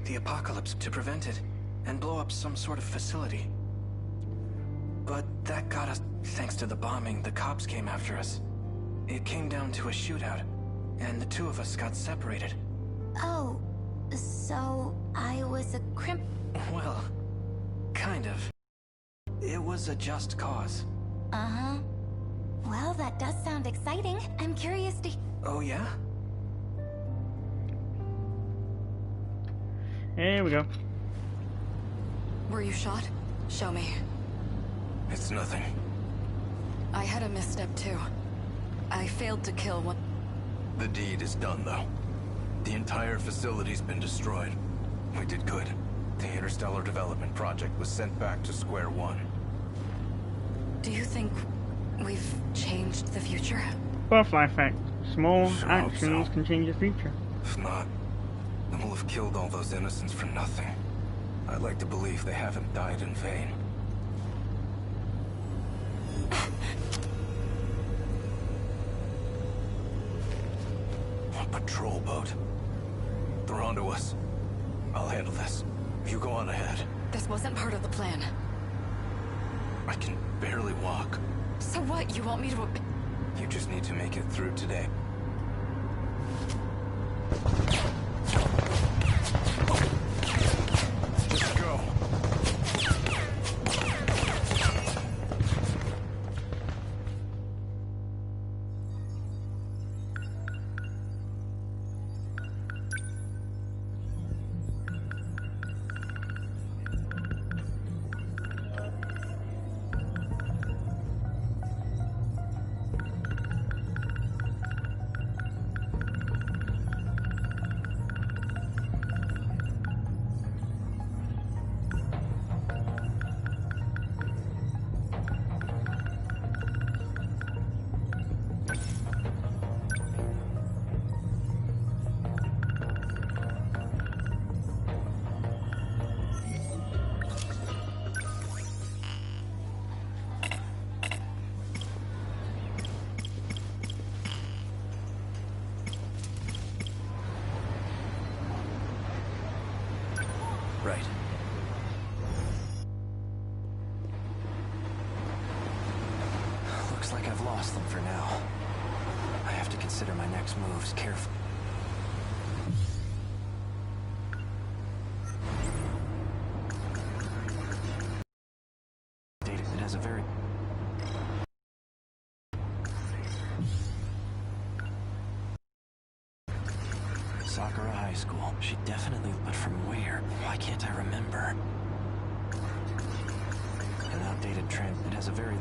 the apocalypse to prevent it and blow up some sort of facility. But that got us. Thanks to the bombing, the cops came after us. It came down to a shootout, and the two of us got separated. Oh, so I was a Well, kind of. It was a just cause. Uh-huh. Well, that does sound exciting. I'm curious to... Oh, yeah? Here we go. Were you shot? Show me. It's nothing. I had a misstep too. I failed to kill one. The deed is done, though. The entire facility's been destroyed. We did good. The Interstellar Development Project was sent back to square one. Do you think we've changed the future? Butterfly effect. Small Sure hope actions so. can change the future. If not, then we'll have killed all those innocents for nothing. I'd like to believe they haven't died in vain. A patrol boat. They're onto us. I'll handle this. You go on ahead. This wasn't part of the plan. I can barely walk. So what? You want me to... You just need to make it through today. Just go. Right. Looks like I've lost them for now. I have to consider my next moves carefully. It has a very... Sakura High School. She definitely... But from where? Why can't I remember? An outdated trend. It has a very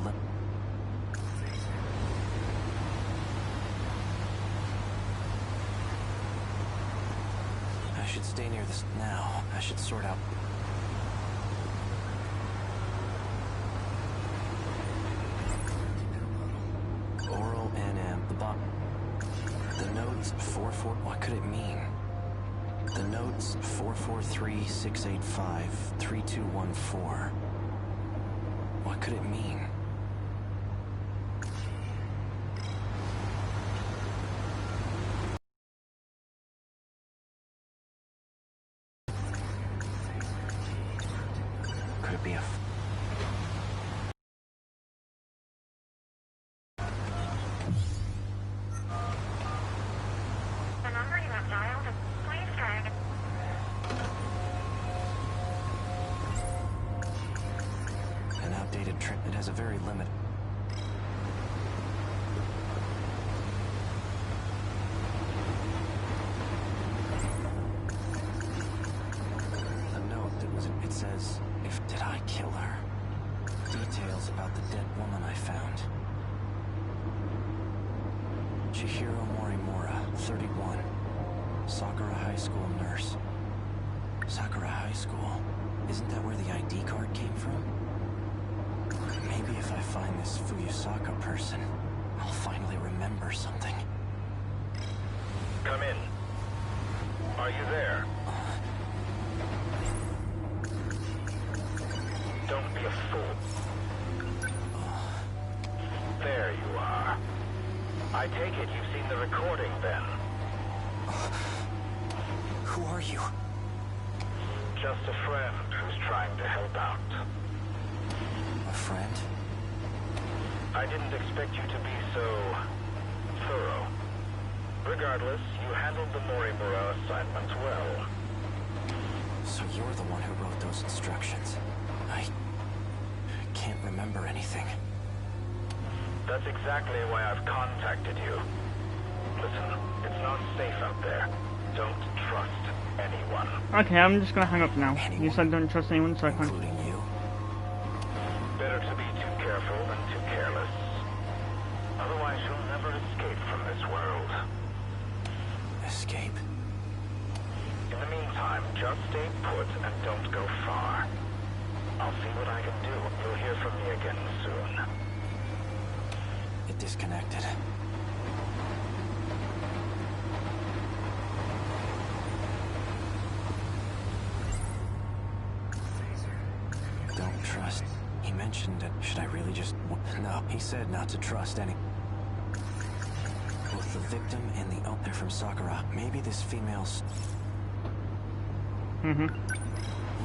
I should stay near this now. I should sort out... Oral NM. The bot... The notes 44... What could it mean? The notes 443-685-3214. What could it mean? Could it be a... The number you have dialed, please try again. An outdated trip. It has a very limited... The note that was... It says, did I kill her? Details about the dead woman I found. Chihiro Morimura, 31. Sakura High School nurse. Sakura High School? Isn't that where the ID card came from? Maybe if I find this Fuyusaka person, I'll finally remember something. Come in. Are you there? Don't be a fool. There you are. I take it you've seen the recording then. Who are you? just a friend who's trying to help out. A friend? I didn't expect you to be so thorough. Regardless, you handled the Morimura assignment well. So you're the one who wrote those instructions. I can't remember anything. That's exactly why I've contacted you. Listen, it's not safe out there. Don't trust anyone. Okay, I'm just gonna hang up now. Anyone? You said don't trust anyone, so I can't. Including you? Better to be too careful than too careless. Otherwise, you'll never escape from this world. Escape? In the meantime, just stay put and don't go far. I'll see what I can do. You'll hear from me again soon. It disconnected. Don't trust. He mentioned it. Should I really just... No, he said not to trust any... Both the victim and the... Oh, they're from Sakura. Maybe this female's...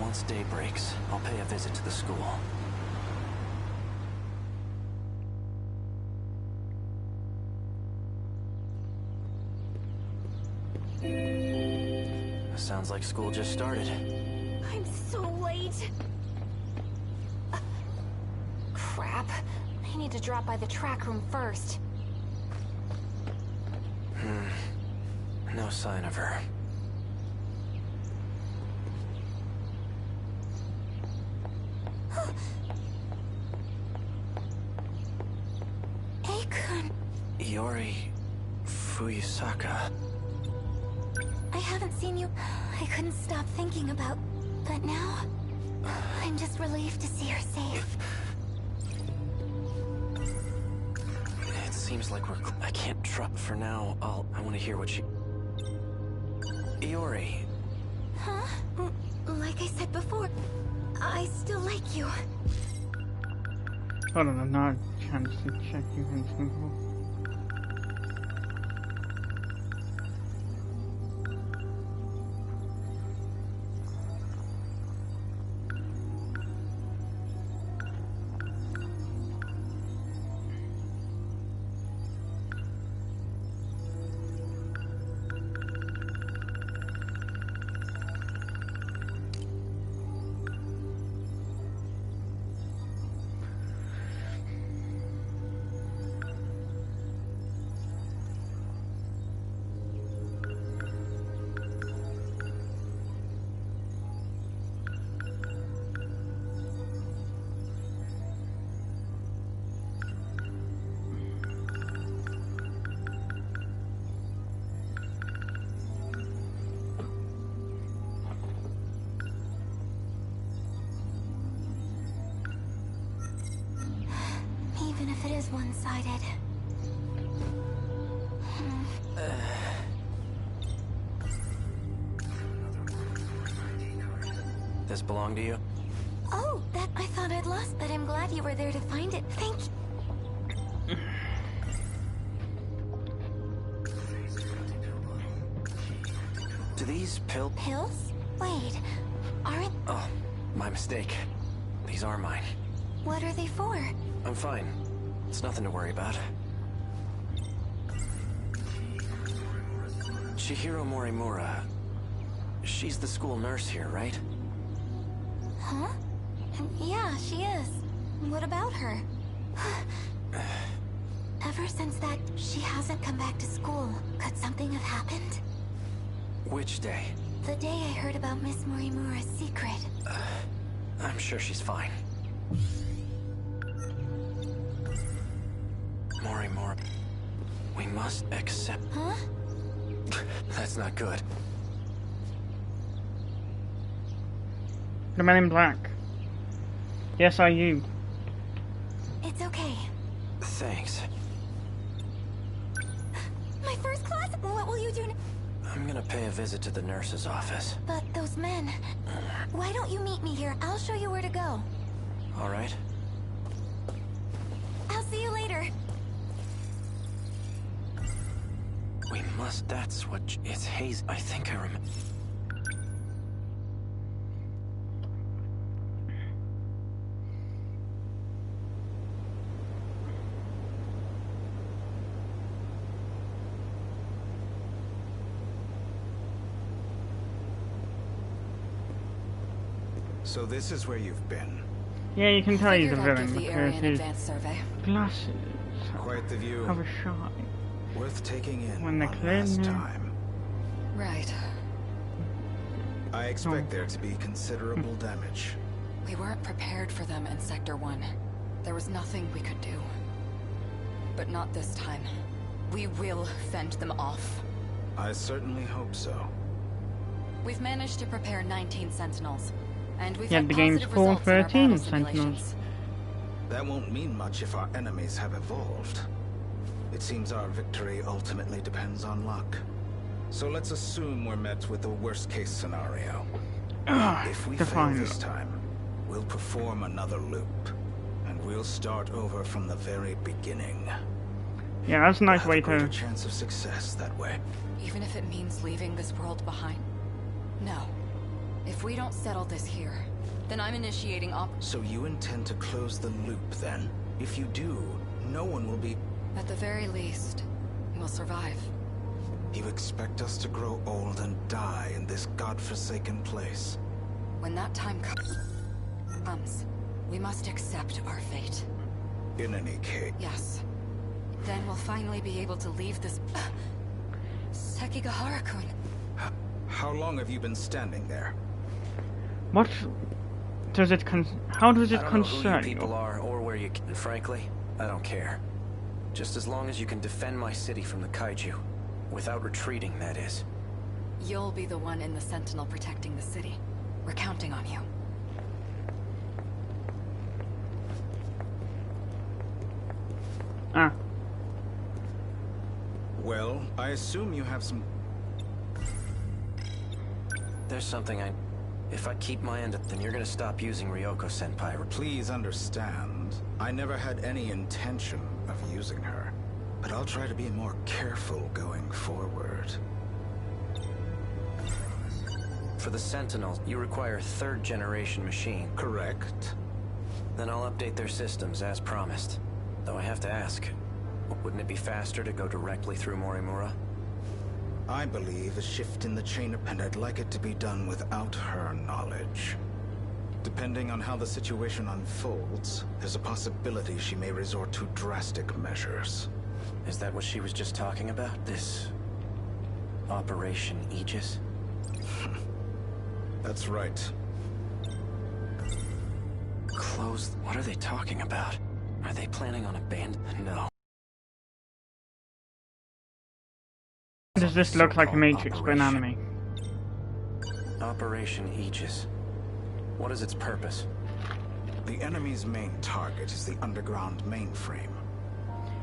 Once day breaks, I'll pay a visit to the school. Sounds like school just started. I'm so late. Crap. I need to drop by the track room first. No sign of her. Akun. Iori Fuyusaka. I haven't seen you. I couldn't stop thinking about... But now... I'm just relieved to see her safe. It seems like we're... I can't trust for now. I want to hear what she... Iori. Huh? Like I said before, I still like you. Hold on, I've not had a chance to check you in. Even if it is one-sided. This belong to you? Oh, that I thought I'd lost, but I'm glad you were there to find it. Thank you. Do these Pills? Wait, aren't... Oh, my mistake. These are mine. What are they for? I'm fine. It's nothing to worry about. Chihiro Morimura. She's the school nurse here, right? Huh? Yeah, she is. What about her? Ever since that, she hasn't come back to school. Could something have happened? Which day? The day I heard about Miss Morimura's secret. I'm sure she's fine. Morimura. We must accept... Huh? That's not good. The man in black. Yes, are you? It's okay. Thanks. My first class? What will you do now? I'm gonna pay a visit to the nurse's office. But those men... Why don't you meet me here? I'll show you where to go. All right? I'll see you later. We must... That's what... It's Haze. I think I remember... So this is where you've been. Yeah, you can tell he's a Figured I'd villain give the area because an his advanced survey. glasses Quite the view. have a shine. Worth taking in When they're one clear, last no. time. Right. I expect there to be considerable damage. We weren't prepared for them in Sector 1. There was nothing we could do. But not this time. We will fend them off. I certainly hope so. We've managed to prepare 19 Sentinels. And we've Yeah, had the game's positive full results in our 13 battle Sentinels. simulations. That won't mean much if our enemies have evolved. It seems our victory ultimately depends on luck. So let's assume we're met with the worst-case scenario. If we fail Define this luck. time, we'll perform another loop. And we'll start over from the very beginning. Yeah, that's a nice We'll way have a greater to. chance of success that way. Even if it means leaving this world behind? No. If we don't settle this here, then I'm initiating So you intend to close the loop, then? If you do, no one will be... At the very least, we'll survive. You expect us to grow old and die in this godforsaken place? When that time comes, we must accept our fate. In any case... Yes. Then we'll finally be able to leave this... Sekigahara-kun. How long have you been standing there? What does it how does it I don't know who concern you you? people are or where you... Frankly, I don't care. Just as long as you can defend my city from the kaiju. Without retreating, that is. You'll be the one in the Sentinel protecting the city. We're counting on you. Ah, Well, I assume you have some... There's something I... If I keep my end up, then you're gonna stop using Ryoko-senpai. Please understand, I never had any intention of using her. But I'll try to be more careful going forward. For the Sentinels, you require a third-generation machine. Correct. Then I'll update their systems, as promised. Though I have to ask, wouldn't it be faster to go directly through Morimura? I believe a shift in the chain and I'd like it to be done without her knowledge. Depending on how the situation unfolds, there's a possibility she may resort to drastic measures. Is that what she was just talking about? This... Operation Aegis? That's right. Closed? What are they talking about? Are they planning on No. does this look like a Matrix but an anime? Operation Aegis. What is its purpose? The enemy's main target is the underground mainframe.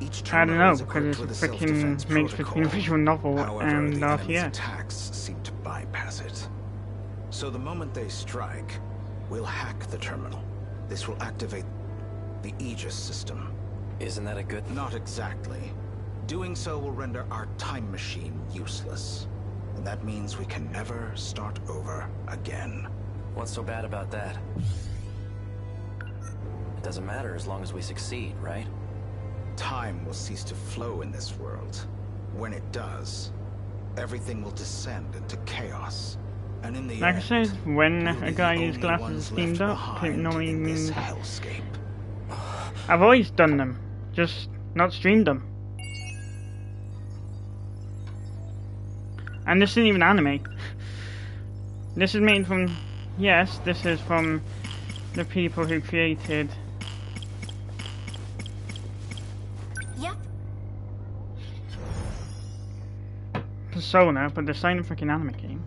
Each I don't terminal know, is because equipped it's with a a freaking self-defense mix protocol. between a visual novel However, and the enemy's RTS. attacks seem to bypass it. So the moment they strike, we'll hack the terminal. This will activate the Aegis system. Isn't that a good... Not exactly. Doing so will render our time machine useless. And that means we can never start over again. What's so bad about that? It doesn't matter as long as we succeed, right? Time will cease to flow in this world. When it does, everything will descend into chaos. And in the Like I end, said, when we'll a be guy the his only glasses ones steamed left up, it behind normally in this means hellscape. I've always done them, just not streamed them. And this isn't even anime. This is made from... Yes, this is from the people who created... Yep. Persona, but they're starting a freaking anime game.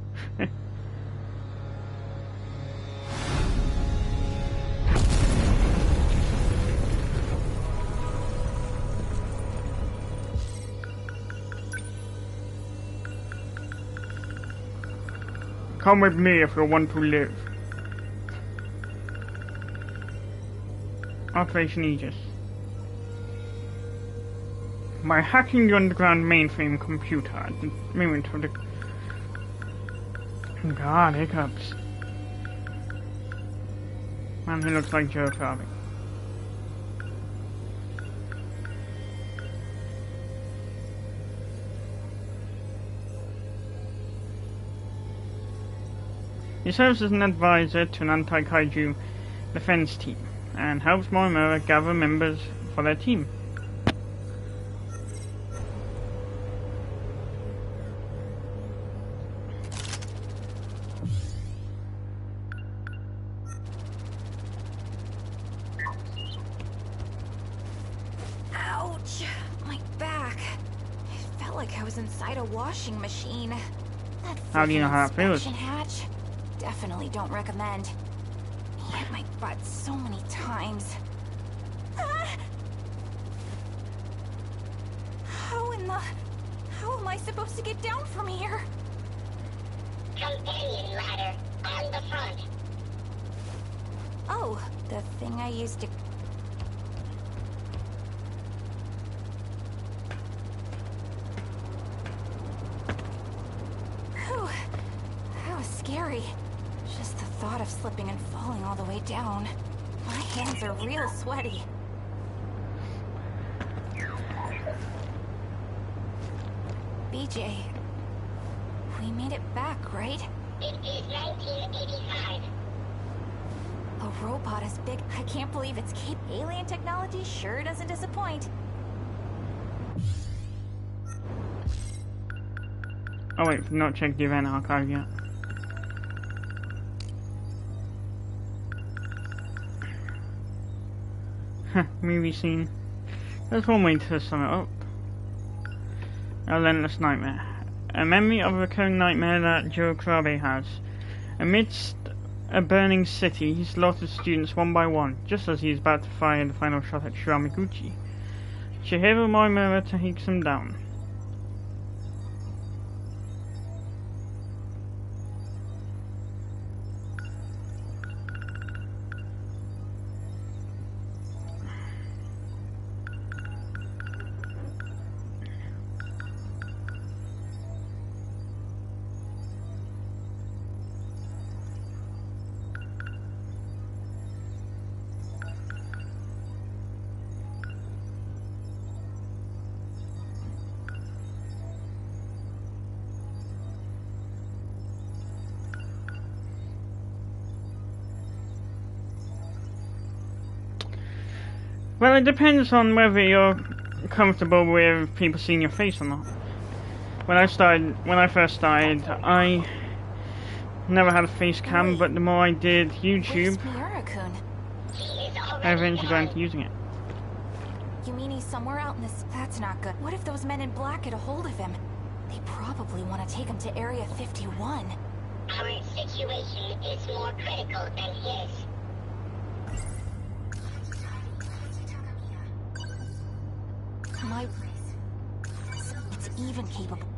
Come with me if you want to live. Operation Aegis. By hacking the underground mainframe computer at the moment of the... God, hiccups. Man, he looks like Joe Carvey. He serves as an advisor to an anti-kaiju defense team and helps Morimura gather members for their team. Ouch! My back. It felt like I was inside a washing machine. That How do you know how that feels? inspection hatch? Definitely don't recommend. He hit my butt so many times. Ah! How am I supposed to get down from here? Companion ladder on the front. Oh, the thing I used to... Whew. That was scary. Just the thought of slipping and falling all the way down. My hands are real sweaty. BJ, we made it back, right? It is 1985. A robot as big. I can't believe it's Cape. Alien technology sure doesn't disappoint. Oh wait, I've not checked the event archive yet. Movie scene. There's one way to sum it up. A relentless nightmare. A memory of a recurring nightmare that Joe Kurabe has. Amidst a burning city, he slaughters students one by one, just as he is about to fire the final shot at Shiramiguchi. Chihiro Morimura takes him down. Well, it depends on whether you're comfortable with people seeing your face or not. When I first started, I never had a face cam, but the more I did YouTube, I eventually got into using it. You mean he's somewhere out in this? That's not good. What if those men in black get a hold of him? They probably want to take him to Area 51. Our situation is more critical than his. It's even capable.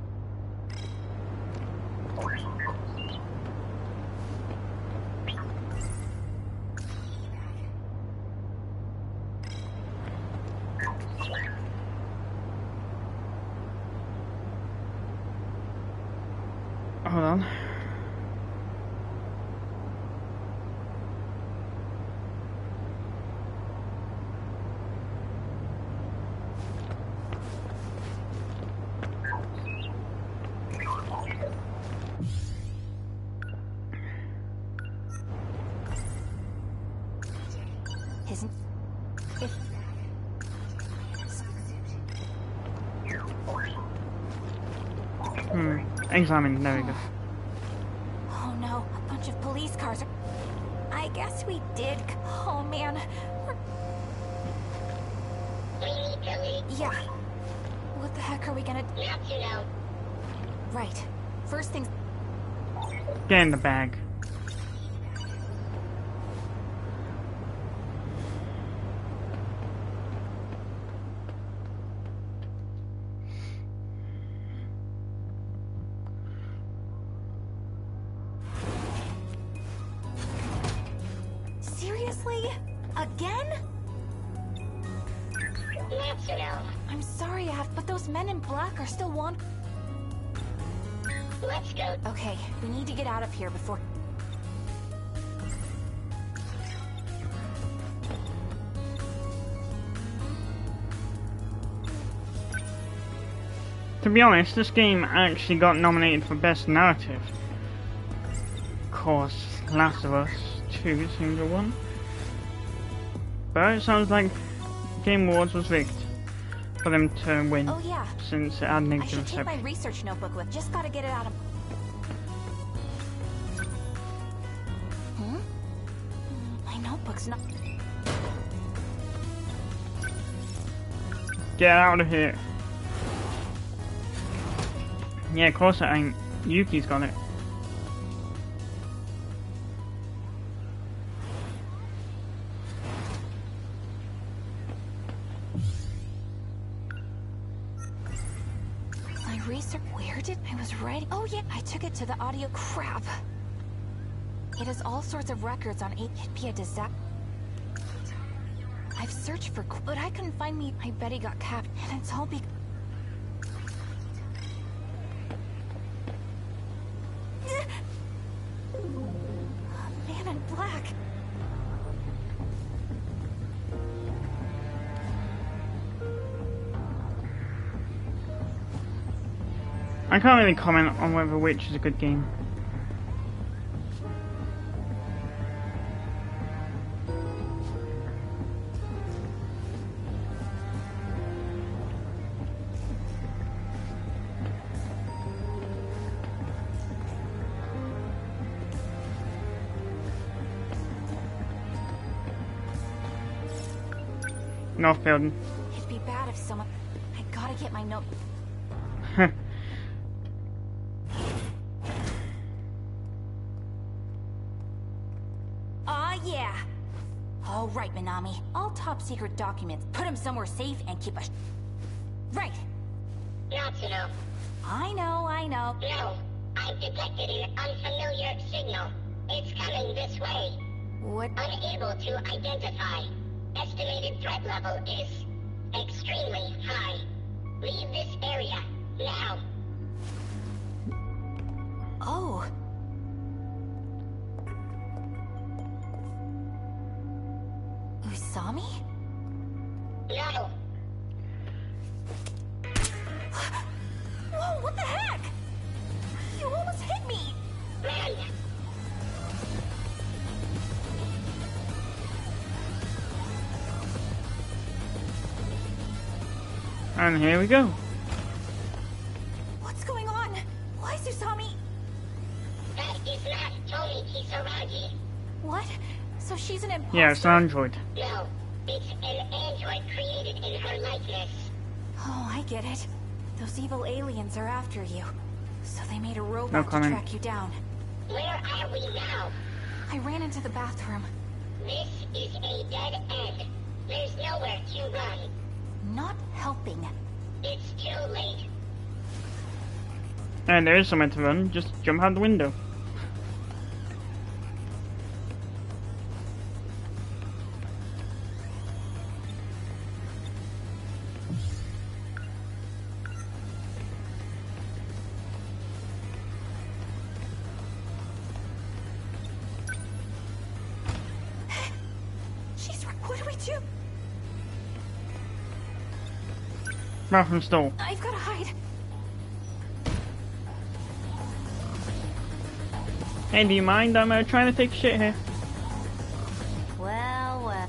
Hold on. Isn't if Examine, there we go. Oh no, a bunch of police cars are... I guess we did... Oh man. We need to leave. Yeah. What the heck are we gonna... Not to know. Right. First things... Get in the bag. Seriously? Again? Not to know. I'm sorry, but those men in black are still Let's go. Okay, we need to get out of here before... To be honest, this game actually got nominated for Best Narrative. course, Last of Us 2 seems to won. But it sounds like Game Awards was rigged for them to win, Oh yeah, since it had I negative should take my reception. research notebook with. Just gotta get it out of. My notebook's not. Get out of here. Yeah, of course it ain't. Yuki's got it. My research. Where did I was writing? Oh yeah, I took it to the audio. Crap. It has all sorts of records on it. It'd be a disaster. I've searched for, but I couldn't find me. I bet he got capped, and it's all because. Man in black. I can't really comment on whether Witch is a good game. North Building. It'd be bad if someone. I gotta get my note. Yeah. All right, Minami. All top secret documents. Put them somewhere safe and keep us. Right. Natsuno. I know. No. I've detected an unfamiliar signal. It's coming this way. What? Unable to identify. Estimated threat level is extremely high. Leave this area now. Oh. Usami? No. Whoa, what the heck? You almost hit me! Run. And here we go. What's going on? Why is Usami? That is not Tony Kisaragi. What? So she's an imposter? Yeah, it's an android. No. It's an android created in her likeness. Oh, I get it. Those evil aliens are after you. So they made a No robot to comment. track you down. Where are we now? I ran into the bathroom. This is a dead end. There's nowhere to run. Not helping. It's too late. And there is somewhere to run. Just jump out the window. She's right. What do we do? Bathroom stall. I've got to hide. Hey, do you mind? I'm trying to take shit here. Well.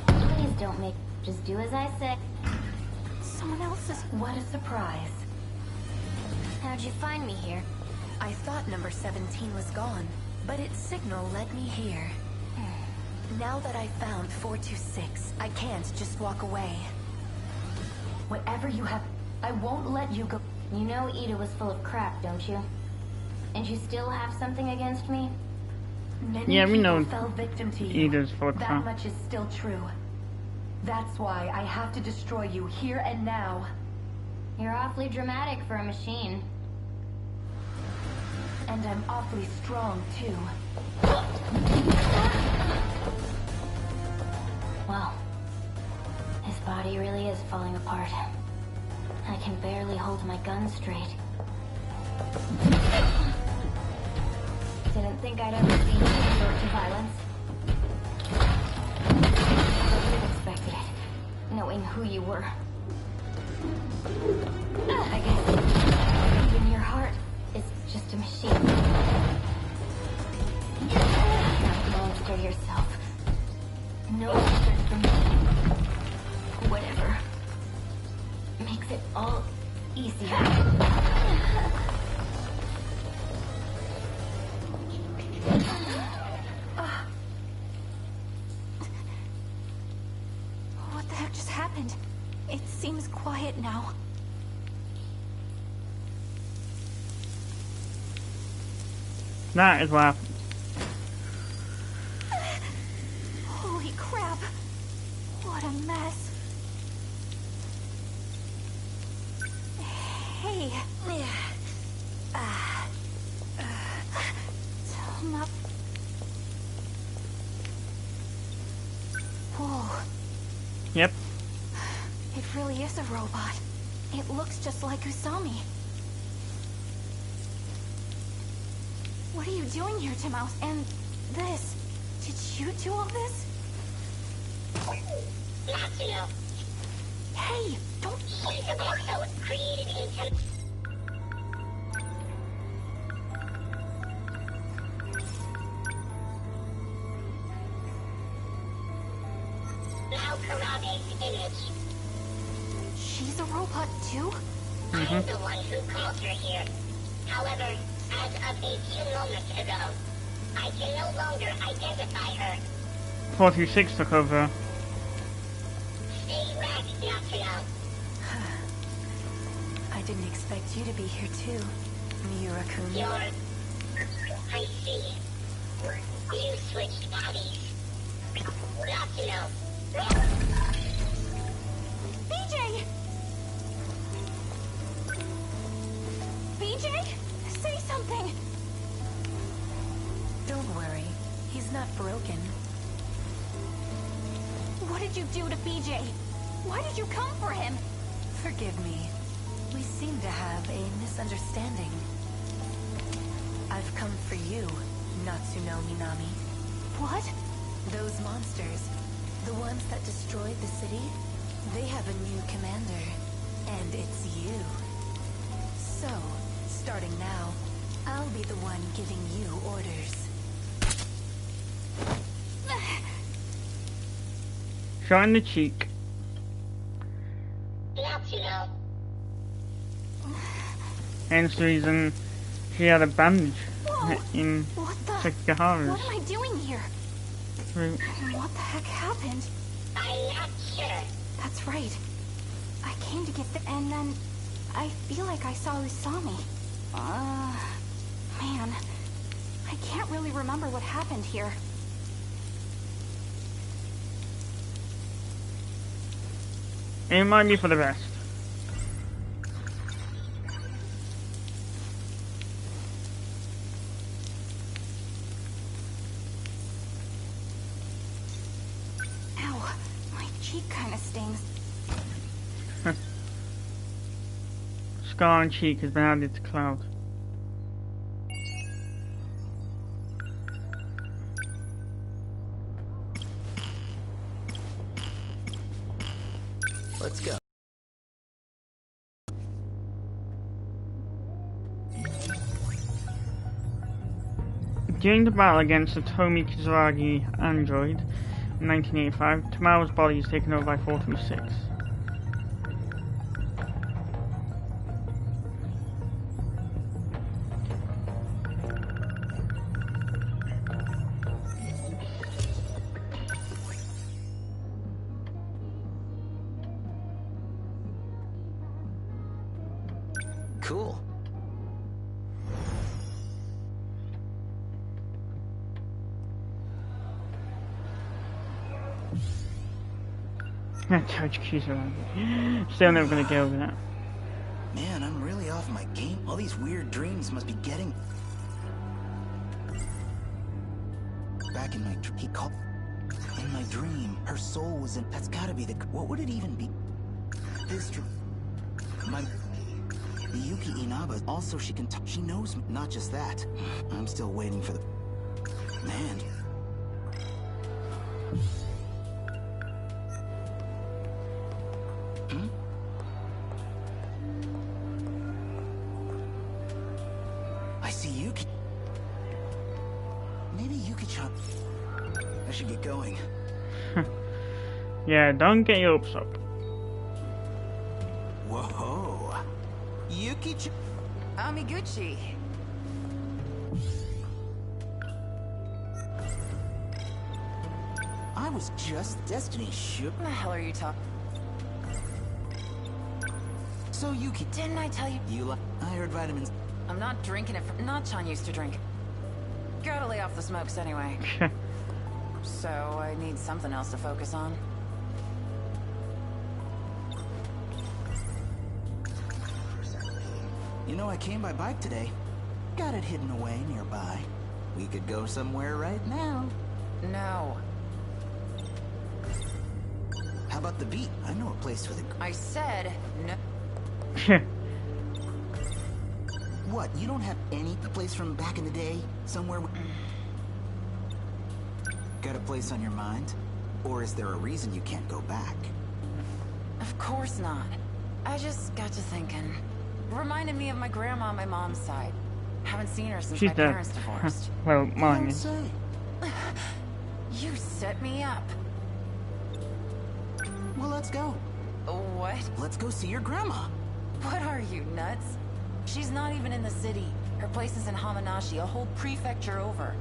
Please don't make. Just do as I say. Someone else is. What a surprise. How'd you find me here? I thought number 17 was gone, but its signal led me here. Now that I've found 426, I can't just walk away. Whatever you have, I won't let you go. You know Ida was full of crap, don't you? And you still have something against me? Many Yeah, we people know fell victim to you. Ida's full of That crap. much is still true. That's why I have to destroy you here and now. You're awfully dramatic for a machine. And I'm awfully strong, too. Well, his body really is falling apart. I can barely hold my gun straight. Didn't think I'd ever see you resort to violence. I would have expected it, knowing who you were. I guess even your heart is just a machine. it now. That is what happened. Holy crap. What a mess. Hey. Not... Whoa. Yep. It really is a robot. It looks just like Usami. What are you doing here, Timos? And this? Did you do all this? Natsuno. Hey, don't... She's also created intelligence. Now Karabe's image. She's a robot too? I'm the one who called her here. However, as of a few moments ago, I can no longer identify her. 426 took over. Stay back, Natsuno. I didn't expect you to be here too, Miura-kun. I see. You switched bodies. Natsuno. BJ! BJ? Say something! Don't worry, he's not broken. What did you do to BJ? Why did you come for him? Forgive me. We seem to have a misunderstanding. I've come for you, Natsuno Minami. What? Those monsters, the ones that destroyed the city, they have a new commander, and it's you. So, starting now, I'll be the one giving you orders. Shot in the cheek. Natsuno. Hence the reason she had a bandage Whoa. in What the? Sekigahara's What am I doing here? throat. What the heck happened? I'm not sure. That's right. I came to get the... And then... I feel like I saw Usami. Man. I can't really remember what happened here. It might be for the best. Ow. My cheek kinda stings. Scar on cheek has been added to Cloud. Let's go. During the battle against the Tomi Kizuragi android in 1985, Tomorrow's body is taken over by 426. Cool. Touch Kizuragi. Still never gonna get over that. Man, I'm really off my game. All these weird dreams must be getting... Back in my... He called... In my dream, her soul was in... That's gotta be the... What would it even be? This dream... My... Yuki Inaba, also she can... She knows me. Not just that. I'm still waiting for the... Man... I see Yuki. Maybe Yuki-chan... I should get going. Yeah, don't get your hopes up. Whoa. Yuki-chan... Amiguchi. I was just Destiny shook. What the hell are you talking? So Yuki, Didn't I tell you? I heard vitamins. I'm not drinking it from... Nachan used to drink it. Gotta lay off the smokes anyway. So I need something else to focus on. You know, I came by bike today. Got it hidden away nearby. We could go somewhere right now. No. How about the beat? I know a place with a... I said no. What? You don't have any place from back in the day? Somewhere... Got a place on your mind? Or is there a reason you can't go back? Of course not. I just got to thinking. Reminded me of my grandma on my mom's side. Haven't seen her since She's my dead. parents divorced. Well, mine is. Say. You set me up. Well, let's go. What? Let's go see your grandma. What are you, nuts? She's not even in the city. Her place is in Hamanashi, a whole prefecture over.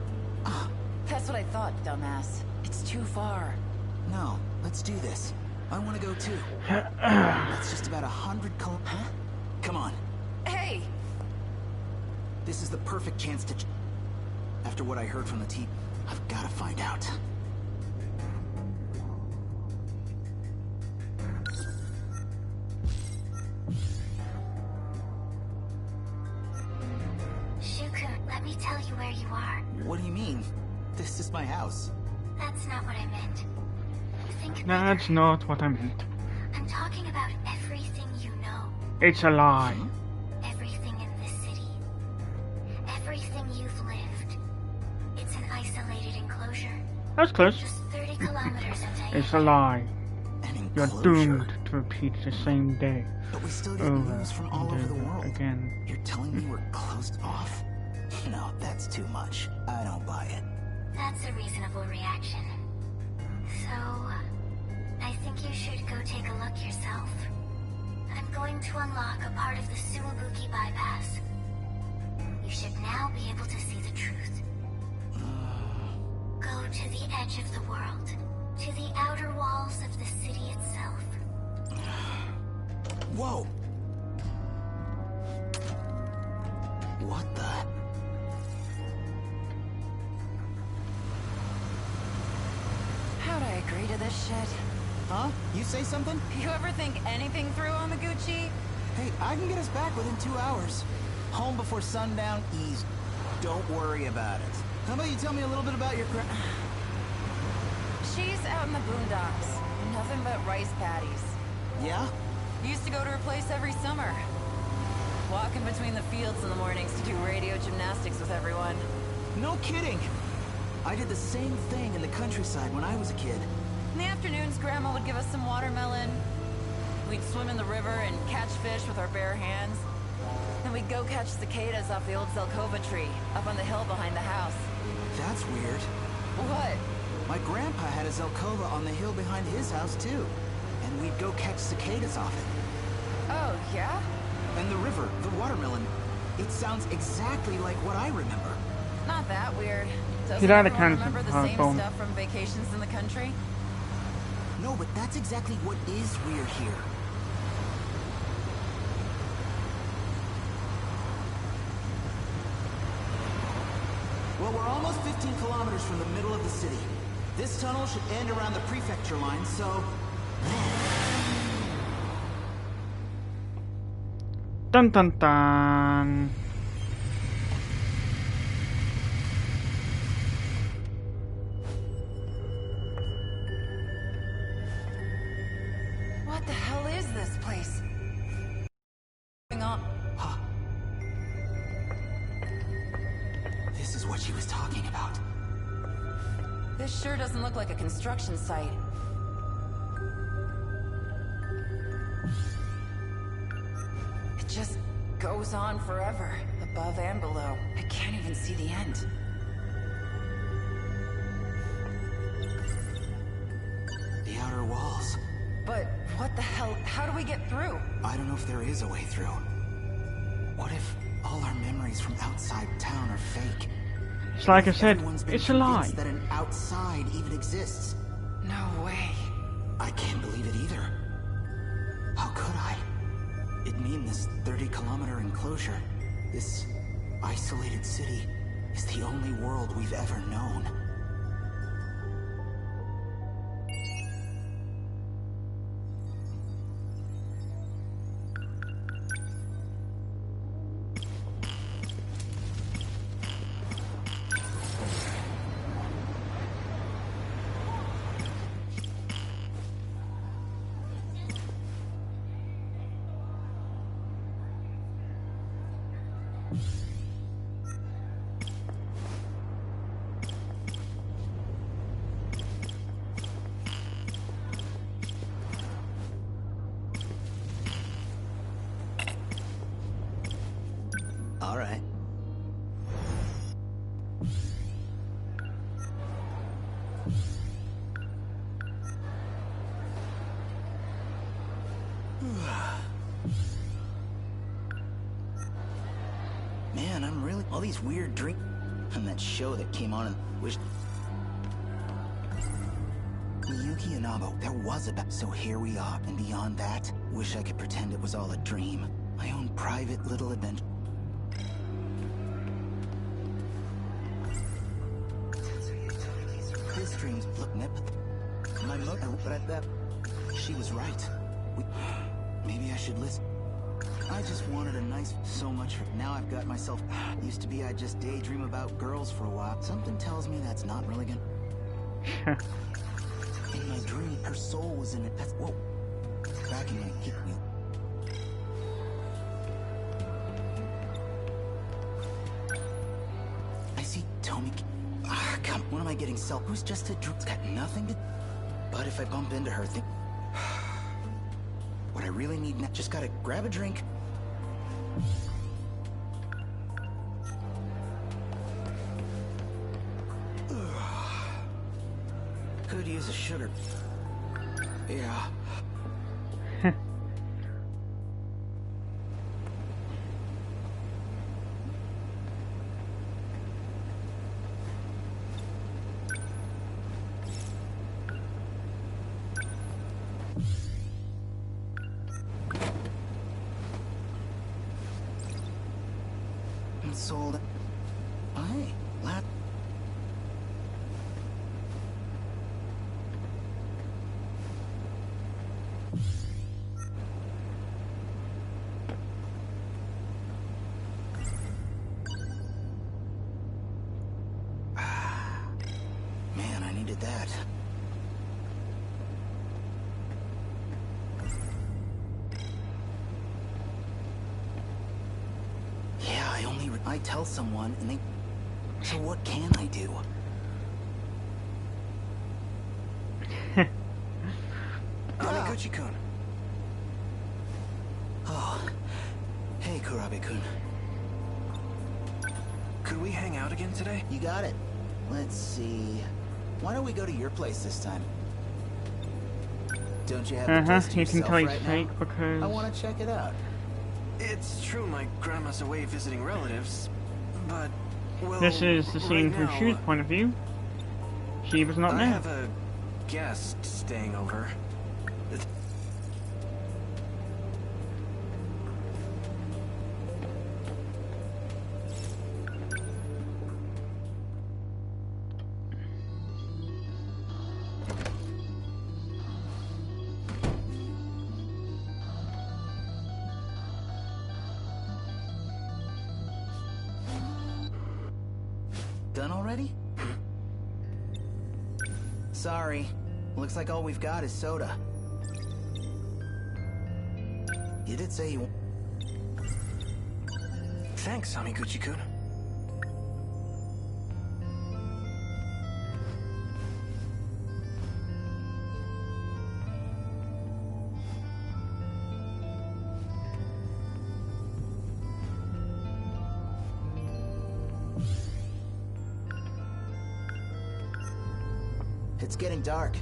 That's what I thought, dumbass. It's too far. No, let's do this. I want to go too. That's just about 100 Huh? Come on. Hey! This is the perfect chance to... After what I heard from the team, I've got to find out. Shuku, let me tell you where you are. What do you mean? This is my house. That's not what I meant. Think That's not what I meant. I'm talking about everything you know. It's a lie. Everything in this city. Everything you've lived. It's an isolated enclosure. That's close. Just 30 kilometers a day. It's a lie. An You're enclosure. doomed to repeat the same day But we still get over news from all and over the over world. again. You're telling me we're closed off? No, that's too much. I don't buy it. That's a reasonable reaction. So, I think you should go take a look yourself. I'm going to unlock a part of the Sumabuki bypass. You should now be able to see the truth. Go to the edge of the world, to the outer walls of the city itself. Whoa! What the... How'd I agree to this shit? Huh? You say something? You ever think anything through on the Gucci? Hey, I can get us back within 2 hours. Home before sundown, easy. Don't worry about it. How about you tell me a little bit about your She's out in the boondocks. Nothing but rice paddies. Yeah? Used to go to her place every summer. Walking between the fields in the mornings to do radio gymnastics with everyone. No kidding! I did the same thing in the countryside when I was a kid. In the afternoons, Grandma would give us some watermelon. We'd swim in the river and catch fish with our bare hands. Then we'd go catch cicadas off the old Zelkova tree, up on the hill behind the house. That's weird. What? My grandpa had a Zelkova on the hill behind his house, too. And we'd go catch cicadas off it. Oh, yeah? And the river, the watermelon, it sounds exactly like what I remember. Not that weird. Doesn't Get out of everyone Kansas, remember the same phone. stuff from vacations in the country? No, but that's exactly what is weird here. Well, we're almost 15 kilometers from the middle of the city. This tunnel should end around the prefecture line, so... Dun dun dun. What the hell is this place? Going on? Huh. This is what she was talking about. This sure doesn't look like a construction site. It just goes on forever, above and below. I can't even see the end. The outer walls. But what the hell? How do we get through? I don't know if there is a way through. What if all our memories from outside town are fake? It's like I said, Everyone's been it's a lie. convinced that an outside even exists. No way. I can't believe it either. How could I? It could mean this 30-kilometer enclosure, this isolated city, is the only world we've ever known. All right. Man, I'm really... all these weird dreams... and that show that came on and... wish... Miyuki and Abo, there was a... so here we are, and beyond that, wish I could pretend it was all a dream. My own private little adventure. His dreams look nip. My mother, but that... she was right. Maybe I should listen. I just wanted a nice... so much for... now I've got myself... used to be I'd just daydream about girls for a while. Something tells me that's not really gonna... In my dream, her soul was in it. That's... whoa. Back in my hip wheel. I see Tomi... come... what am I getting self... it was just a dream. It's got nothing to... but if I bump into her, think... what I really need now... just gotta grab a drink... could use a sugar. Yeah. And sold. Hey, lad. Man, I needed that. Yeah, I tell someone and they... so what can I do? Amiguchi-kun. Oh. Hey, Kurabe-kun. Could we hang out again today? You got it. Let's see... why don't we go to your place this time? Don't you have the place to you can yourself tell he's right fake now? because... I want to check it out. It's true my grandma's away visiting relatives, but, well, this is the scene right from now, Shu's point of view. She was not I there. have a guest staying over. Done already? Sorry. Looks like all we've got is soda. You did say you... Thanks, Amiguchi-kun. It's getting dark.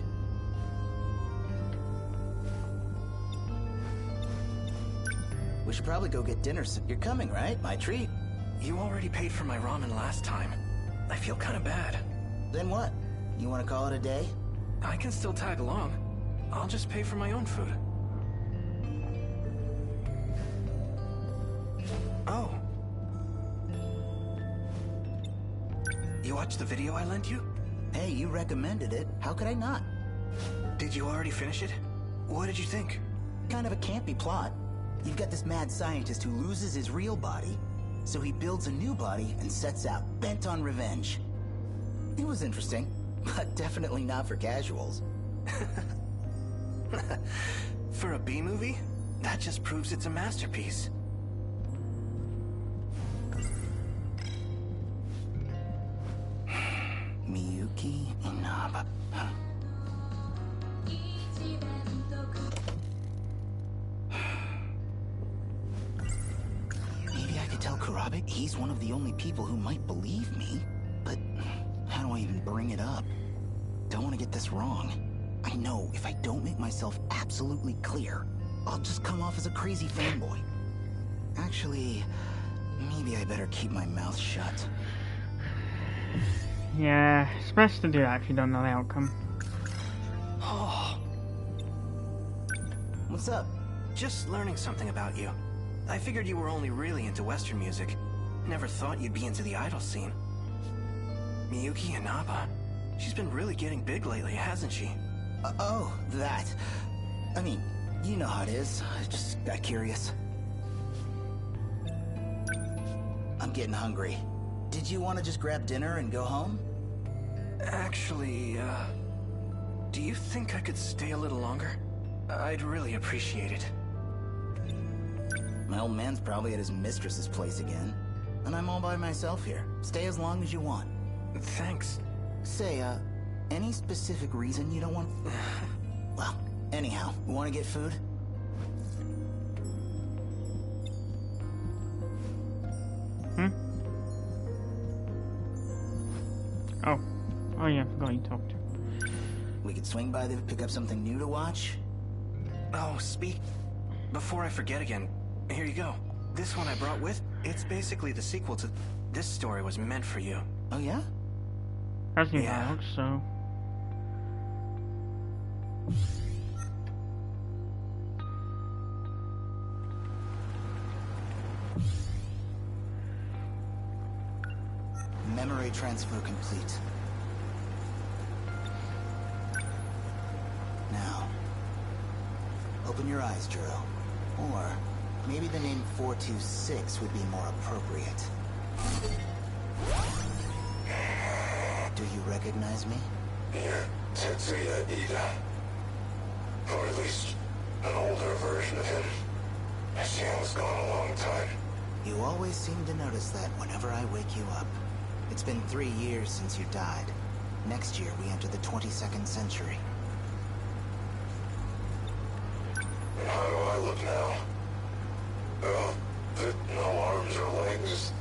We should probably go get dinner soon. You're coming, right? My treat. You already paid for my ramen last time. I feel kind of bad. Then what? You want to call it a day? I can still tag along. I'll just pay for my own food. Oh. You watched the video I lent you? Hey, you recommended it. How could I not? Did you already finish it? What did you think? Kind of a campy plot. You've got this mad scientist who loses his real body, so he builds a new body and sets out, bent on revenge. It was interesting, but definitely not for casuals. For a B-movie? That just proves it's a masterpiece. Miyuki Inaba. Huh. Maybe I could tell Kurabe he's one of the only people who might believe me. But how do I even bring it up? Don't want to get this wrong. I know if I don't make myself absolutely clear, I'll just come off as a crazy fanboy. Actually, maybe I better keep my mouth shut. Yeah, it's best to do that if you don't know the outcome. Oh. What's up? Just learning something about you. I figured you were only really into Western music. Never thought you'd be into the idol scene. Miyuki Inaba. She's been really getting big lately, hasn't she? Oh, that. I mean, you know how it is. I just got curious. I'm getting hungry. Did you want to just grab dinner and go home? Actually, do you think I could stay a little longer? I'd really appreciate it. My old man's probably at his mistress's place again. And I'm all by myself here. Stay as long as you want. Thanks. Say, any specific reason you don't want... Well, anyhow, want to get food? Oh yeah, I forgot you talked to. We could swing by there, pick up something new to watch? Oh, before I forget again, here you go. This one I brought with, it's basically the sequel to... This story was meant for you. Oh yeah? That's new Yeah. dialogue, so... Memory transfer complete. Now, open your eyes, Juro. Or, maybe the name 426 would be more appropriate. Do you recognize me? You're Tetsuya Ida. Or at least, an older version of him. His was gone a long time. You always seem to notice that whenever I wake you up. It's been 3 years since you died. Next year, we enter the 22nd century. How do I look now? Oh, no arms or legs.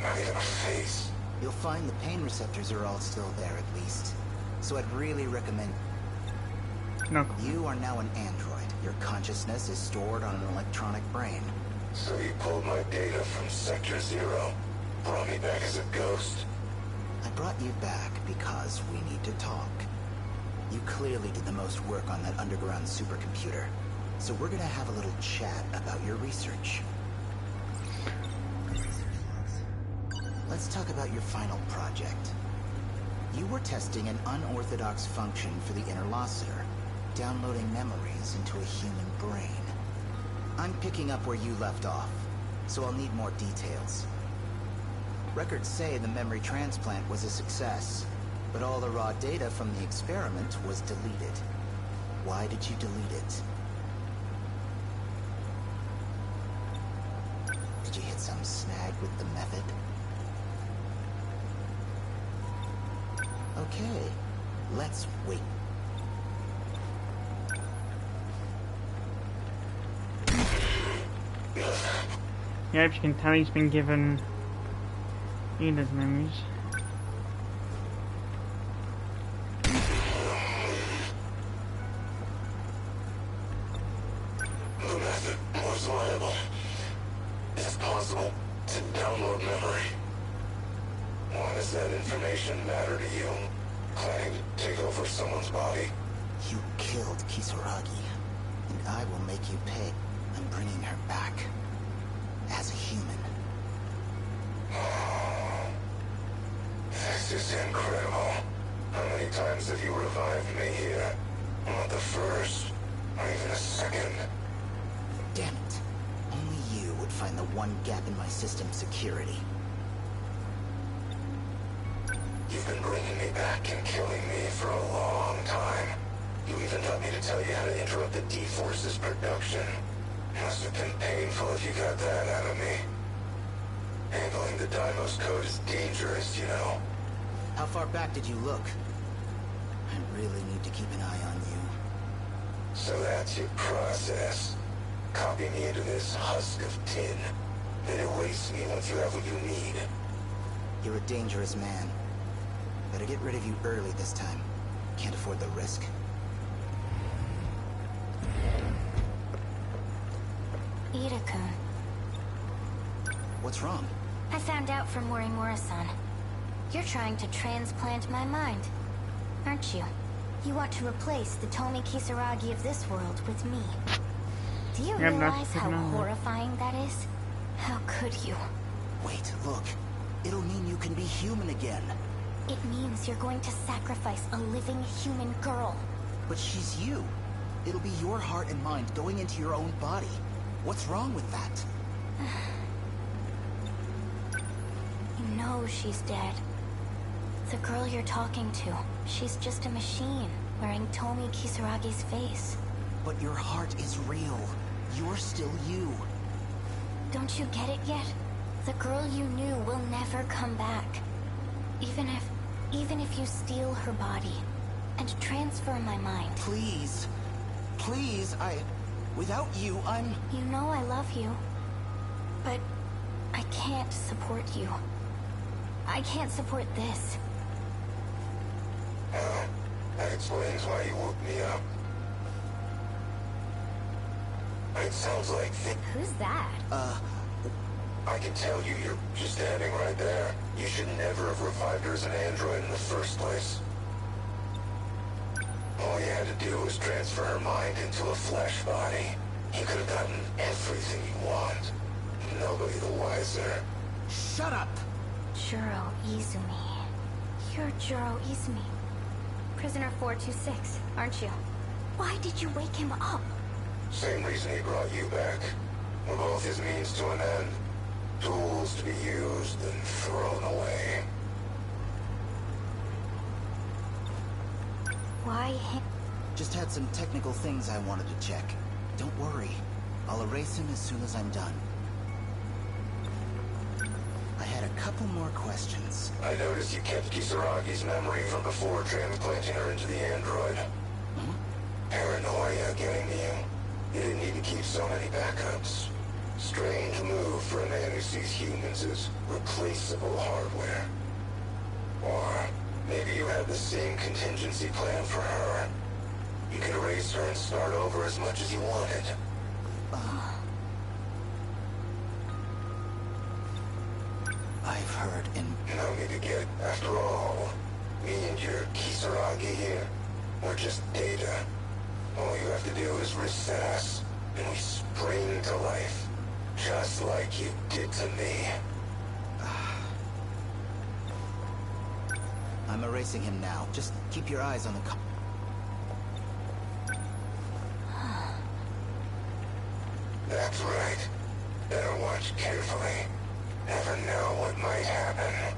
Not even a face. You'll find the pain receptors are all still there at least. So I'd really recommend... No. You are now an android. Your consciousness is stored on an electronic brain. So you pulled my data from Sector 0. Brought me back as a ghost. I brought you back because we need to talk. You clearly did the most work on that underground supercomputer. So we're gonna have a little chat about your research. Let's talk about your final project. You were testing an unorthodox function for the interlocutor, downloading memories into a human brain. I'm picking up where you left off, so I'll need more details. Records say the memory transplant was a success, but all the raw data from the experiment was deleted. Why did you delete it? Did you hit some snag with the method? Okay, let's wait. Yeah, if you can tell, he's been given Ida's memories. The method was viable. It's possible to download memory. Why does that information matter to you? Planning to take over someone's body? You killed Kisaragi, and I will make you pay. I'm bringing her back. As a human. is incredible. How many times have you revived me here? Not the first, or even a second. Damn it. Only you would find the one gap in my system's security. You've been bringing me back and killing me for a long time. You even taught me to tell you how to interrupt the D-Force's production. Must have been painful if you got that out of me. Handling the Deimos code is dangerous, you know. How far back did you look? I really need to keep an eye on you. So that's your process. Copy me into this husk of tin. Then erase me once you have what you need. You're a dangerous man. Better get rid of you early this time. Can't afford the risk. Ida-kun. What's wrong? I found out from Morimura-san. You're trying to transplant my mind, aren't you? You want to replace the Tomi Kisaragi of this world with me. Do you Yeah, realize that's how good. horrifying that is? How could you? Wait, look. It'll mean you can be human again. It means you're going to sacrifice a living human girl. But she's you. It'll be your heart and mind going into your own body. What's wrong with that? You know she's dead. The girl you're talking to, she's just a machine wearing Tomi Kisaragi's face. But your heart is real. You're still you. Don't you get it yet? The girl you knew will never come back. Even if you steal her body and transfer my mind. Please. Please, without you, You know I love you. But I can't support you. I can't support this. Well, that explains why you woke me up. It sounds like Who's that? I can tell you're just standing right there. You should never have revived her as an android in the first place. All you had to do was transfer her mind into a flesh body. You could have gotten everything you want. Nobody the wiser. Shut up! Juro Izumi. You're Juro Izumi. Prisoner 426, aren't you? Why did you wake him up? Same reason he brought you back. We're both his means to an end. Tools to be used and thrown away. Why him? Just had some technical things I wanted to check. Don't worry. I'll erase him as soon as I'm done. I had a couple more questions. I noticed you kept Kisaragi's memory from before transplanting her into the android. Paranoia getting to you. You didn't need to keep so many backups. Strange move for a man who sees humans as replaceable hardware. Or maybe you had the same contingency plan for her. You could erase her and start over as much as you wanted. I've heard in... No need to get, after all, me and your Kisaragi here, we're just data. All you have to do is reset us, and we spring to life, just like you did to me. I'm erasing him now. Just keep your eyes on the... That's right. Better watch carefully. Never know what might happen.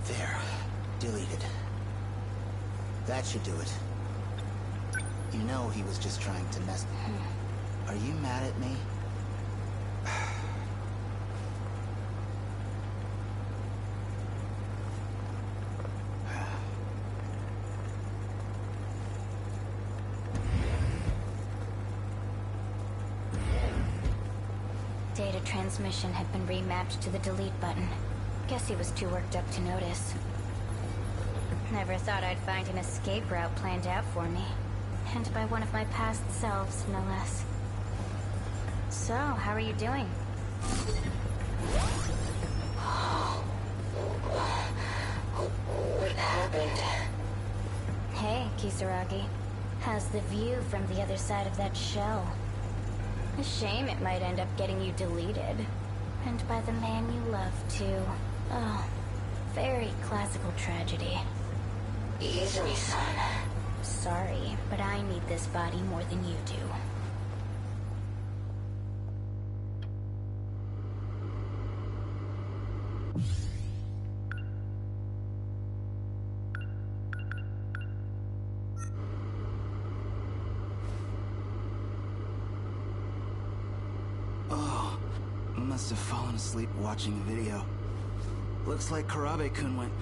There. Deleted. That should do it. You know he was just trying to mess... Are you mad at me? Data transmission had been remapped to the delete button. Guess he was too worked up to notice. Never thought I'd find an escape route planned out for me. And by one of my past selves, no less. So, how are you doing? What happened? Hey, Kisaragi. How's the view from the other side of that shell? A shame it might end up getting you deleted. And by the man you love, too. Oh, very classical tragedy. Ease me, son. Sorry, but I need this body more than you do. Oh, must have fallen asleep watching a video. Looks like Karabe-kun went,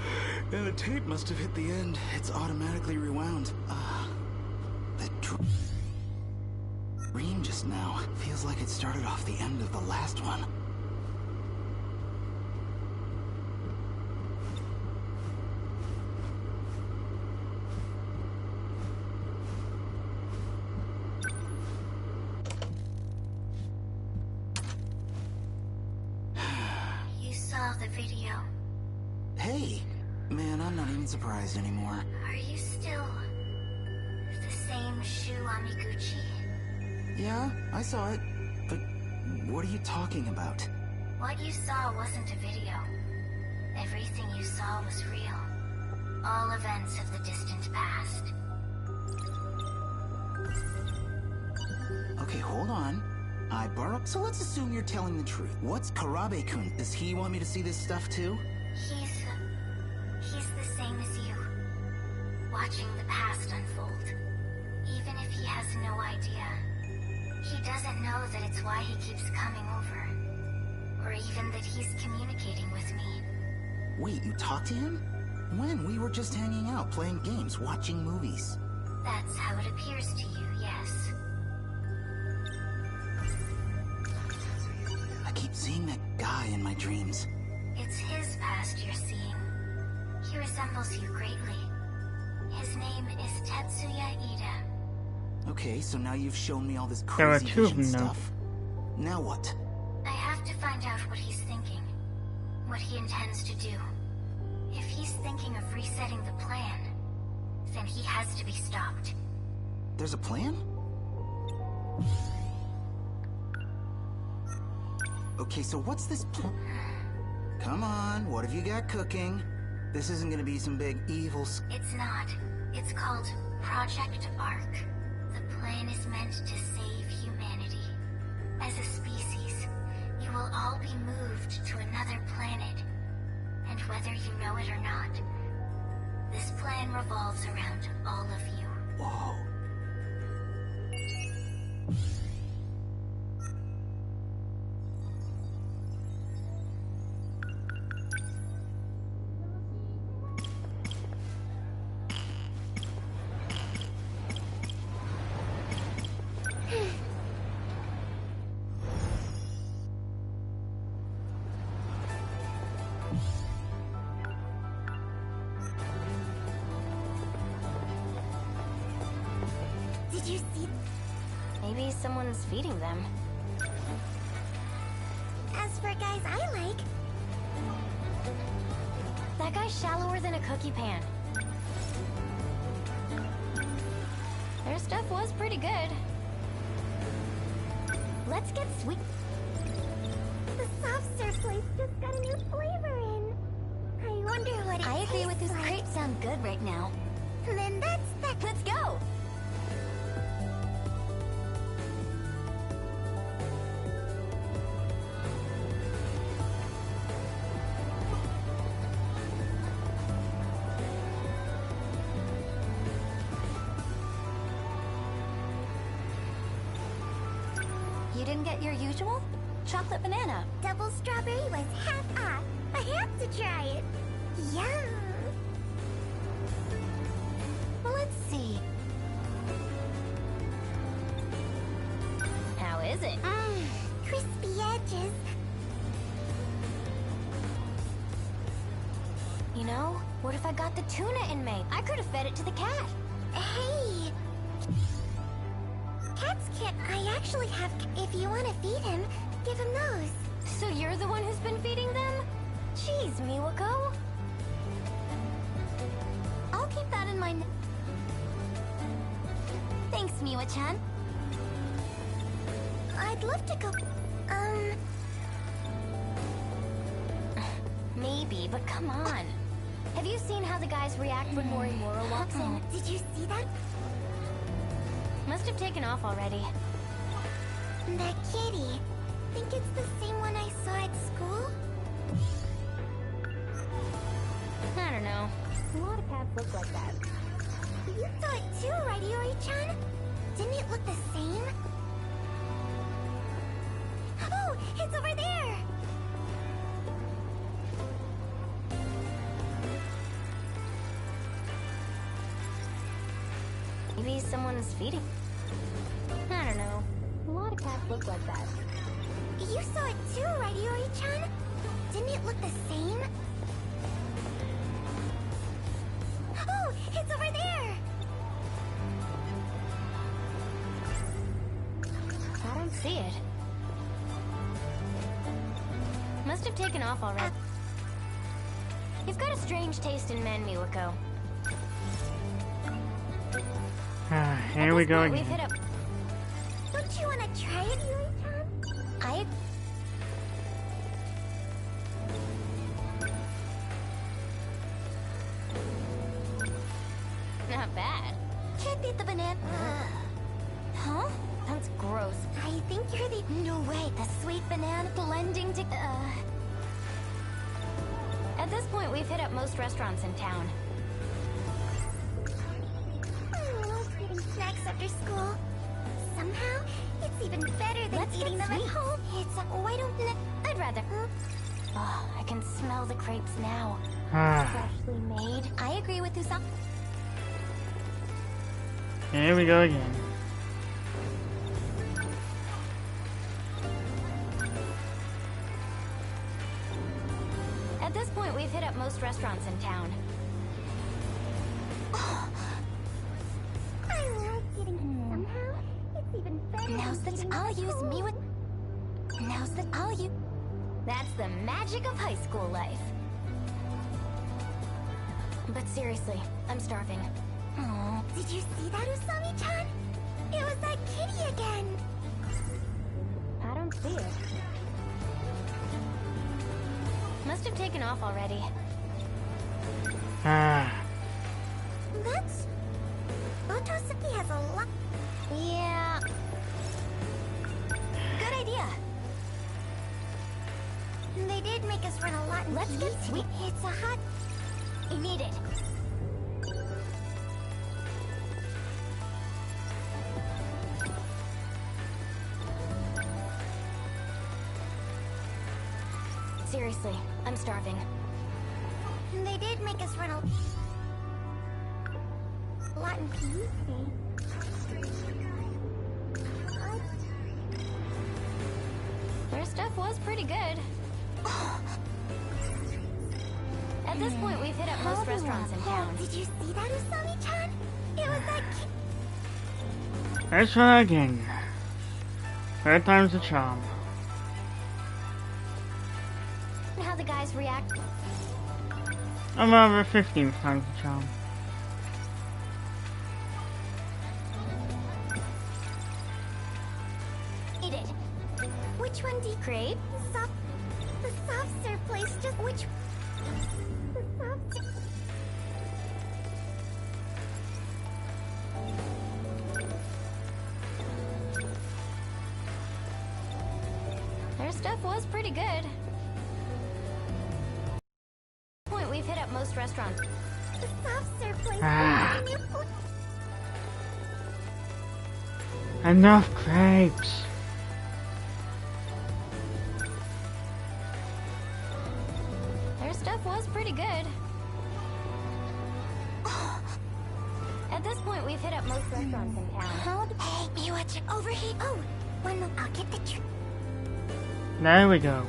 and the tape must have hit the end. It's automatically rewound. The dream just now feels like it started off the end of the last one. You saw the video. Hey, man, I'm not even surprised anymore. Are you still the same Shu Amiguchi? Yeah, I saw it. But what are you talking about? What you saw wasn't a video. Everything you saw was real. All events of the distant past. Okay, hold on. I borrowed... So let's assume you're telling the truth. What's Karabe-kun? Does he want me to see this stuff too? He's the same as you. Watching the past unfold. Even if he has no idea. He doesn't know that it's why he keeps coming over. Or even that he's communicating with me. Wait, you talked to him? When? We were just hanging out, playing games, watching movies. That's how it appears to you, yes. I keep seeing that guy in my dreams. It's his past you're seeing. He resembles you greatly. His name is Tetsuya Ida. Okay, so now you've shown me all this There are crazy two of vision them now. stuff. Now what? I have to find out what he's thinking. What he intends to do. If he's thinking of resetting the plan, then he has to be stopped. There's a plan? Okay, so what's this plan? Come on, what have you got cooking? This isn't gonna be some big evil It's not. It's called Project Ark. The plan is meant to save humanity. As a species, you will all be moved to another planet. And whether you know it or not, this plan revolves around all of you. Whoa. Did you see? Maybe someone's feeding them. As for guys I like, That guy's shallower than a cookie pan. Their stuff was pretty good. Let's get sweet. the soft serve place just got a new flavor in. I wonder what it I agree with tastes this like. crepes sound good right now. Then that's that. Let's go! You didn't get your usual? Chocolate banana. Double strawberry was half off. I have to try it. Yum. Well, let's see. How is it? Crispy edges. You know, what if I got the tuna in May? I could have fed it to the cat. Hey. Cats can't. I actually have. If you want to feed him, give him those. So you're the one who's been feeding them? Jeez, Miwako. I'll keep that in mind. Thanks, Miwa-chan. I'd love to go... Maybe, but come on. Have you seen how the guys react when Morimura walks in? Did you see that? Must have taken off already. That kitty. Think it's the same one I saw at school? I don't know. A lot of cats look like that. You saw it too, right, Iori-chan? Didn't it look the same? Oh, it's over there! Maybe someone's feeding. I don't know. A lot of cats look like that. You saw it too, right, Iori-chan? Didn't it look the same? Oh, it's over there! I don't see it. Must have taken off already. You've got a strange taste in men, Miwako. Here we go again. We've hit up. Don't you want to try it, Yuri-chan? Not bad. Can't beat the banana. Huh? That's gross. I think you're the... No way, the sweet banana blending to... At this point, we've hit up most restaurants in town. Snacks after school. Somehow, it's even better than eating them at home. It's why don't I'd rather. Oh, I can smell the crepes now. Freshly made. I agree with Usama. Here we go again. At this point, we've hit up most restaurants in town. Now's the I'll use me with. Now's the I'll use. That's the magic of high school life. But seriously, I'm starving. Oh, did you see that, Usami-chan? It was that kitty again. I don't see it. Must have taken off already. That's... Otosuki has a lot... Yeah... Good idea. They did make us run a lot in Let's get sweet. It's a hot... I need it. Seriously, I'm starving. They did make us run a... lot in peas. Their stuff was pretty good. At this point, we've hit up most restaurants in town. Did you see that, Usami-chan? It was that... Let's try again. Third time's the charm. How the guys react. I'm rather 15th time's the charm. Eat it. Which one do you crave? The soft serve place just which... The soft serve... Their stuff was pretty good. Point, we've hit up most restaurants. The soft serve place... Enough crepes. Their stuff was pretty good. At this point, we've hit up most restaurants in town. Hey, Miwa, overheat. Oh, one moment. I'll get the There we go.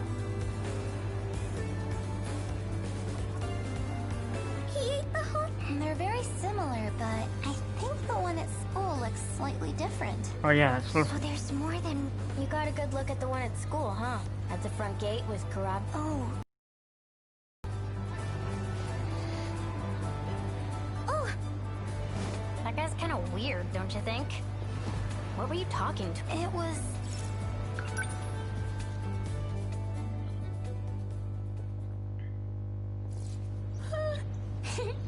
He ate the whole... They're very similar, but I think the one at school looks slightly different. Oh yeah, it's So there's more than... You got a good look at the one at school, huh? At the front gate with Karab... Oh. Oh! That guy's kind of weird, don't you think? What were you talking to? It was...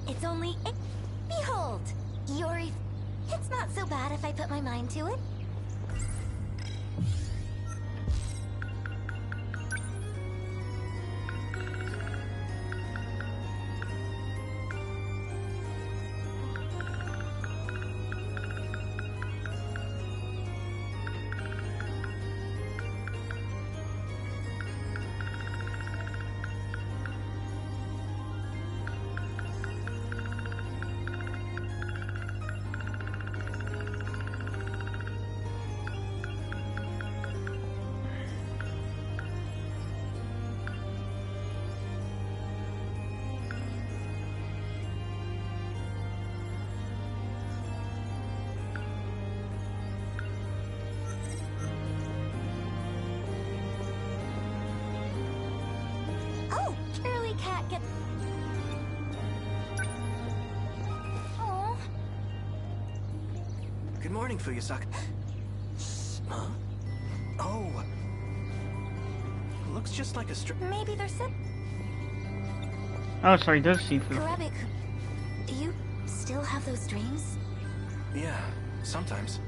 It's only... Behold! Yuri... It's not so bad if I put my mind to it. Cat get... Oh. Good morning, Fuyusaka. Huh? Oh. Looks just like a Maybe there's some... Oh, sorry, does see through. Karabik, do you still have those dreams? Yeah, sometimes.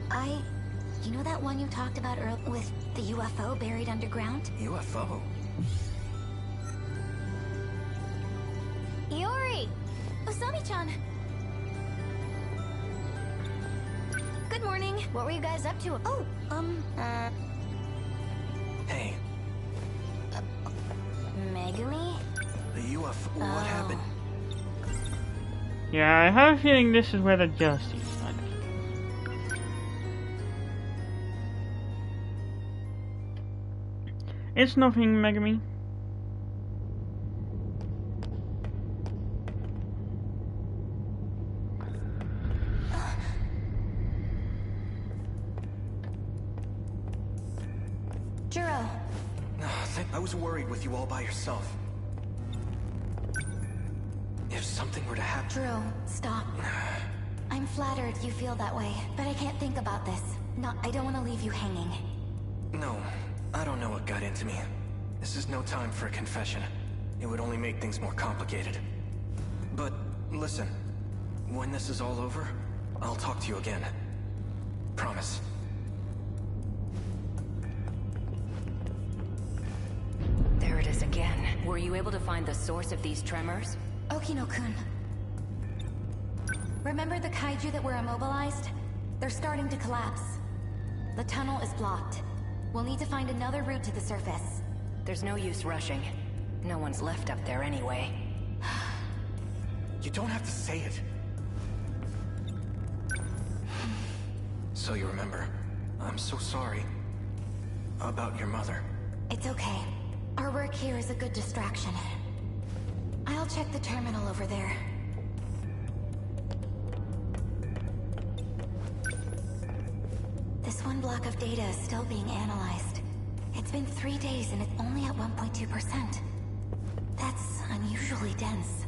You know that one you talked about earlier with the UFO buried underground? UFO? Yuri! Osami-chan! Good morning. What were you guys up to? Oh, Hey, Megumi? the UFO. What happened? Yeah, I have a feeling this is where the justice started. It's nothing, Megami. Juro. I was worried with you all by yourself. If something were to happen... Juro, stop. I'm flattered you feel that way, but I can't think about this. I don't want to leave you hanging. No, I don't know what got into me. This is no time for a confession. It would only make things more complicated. But, listen. When this is all over, I'll talk to you again. Promise. There it is again. Were you able to find the source of these tremors? Okino-kun. Remember the kaiju that were immobilized? They're starting to collapse. The tunnel is blocked. We'll need to find another route to the surface. There's no use rushing. No one's left up there anyway. You don't have to say it. So you remember. I'm so sorry. About your mother. It's okay. Our work here is a good distraction. I'll check the terminal over there. This one block of data is still being analyzed. It's been 3 days and it's only at 1.2%. That's unusually dense.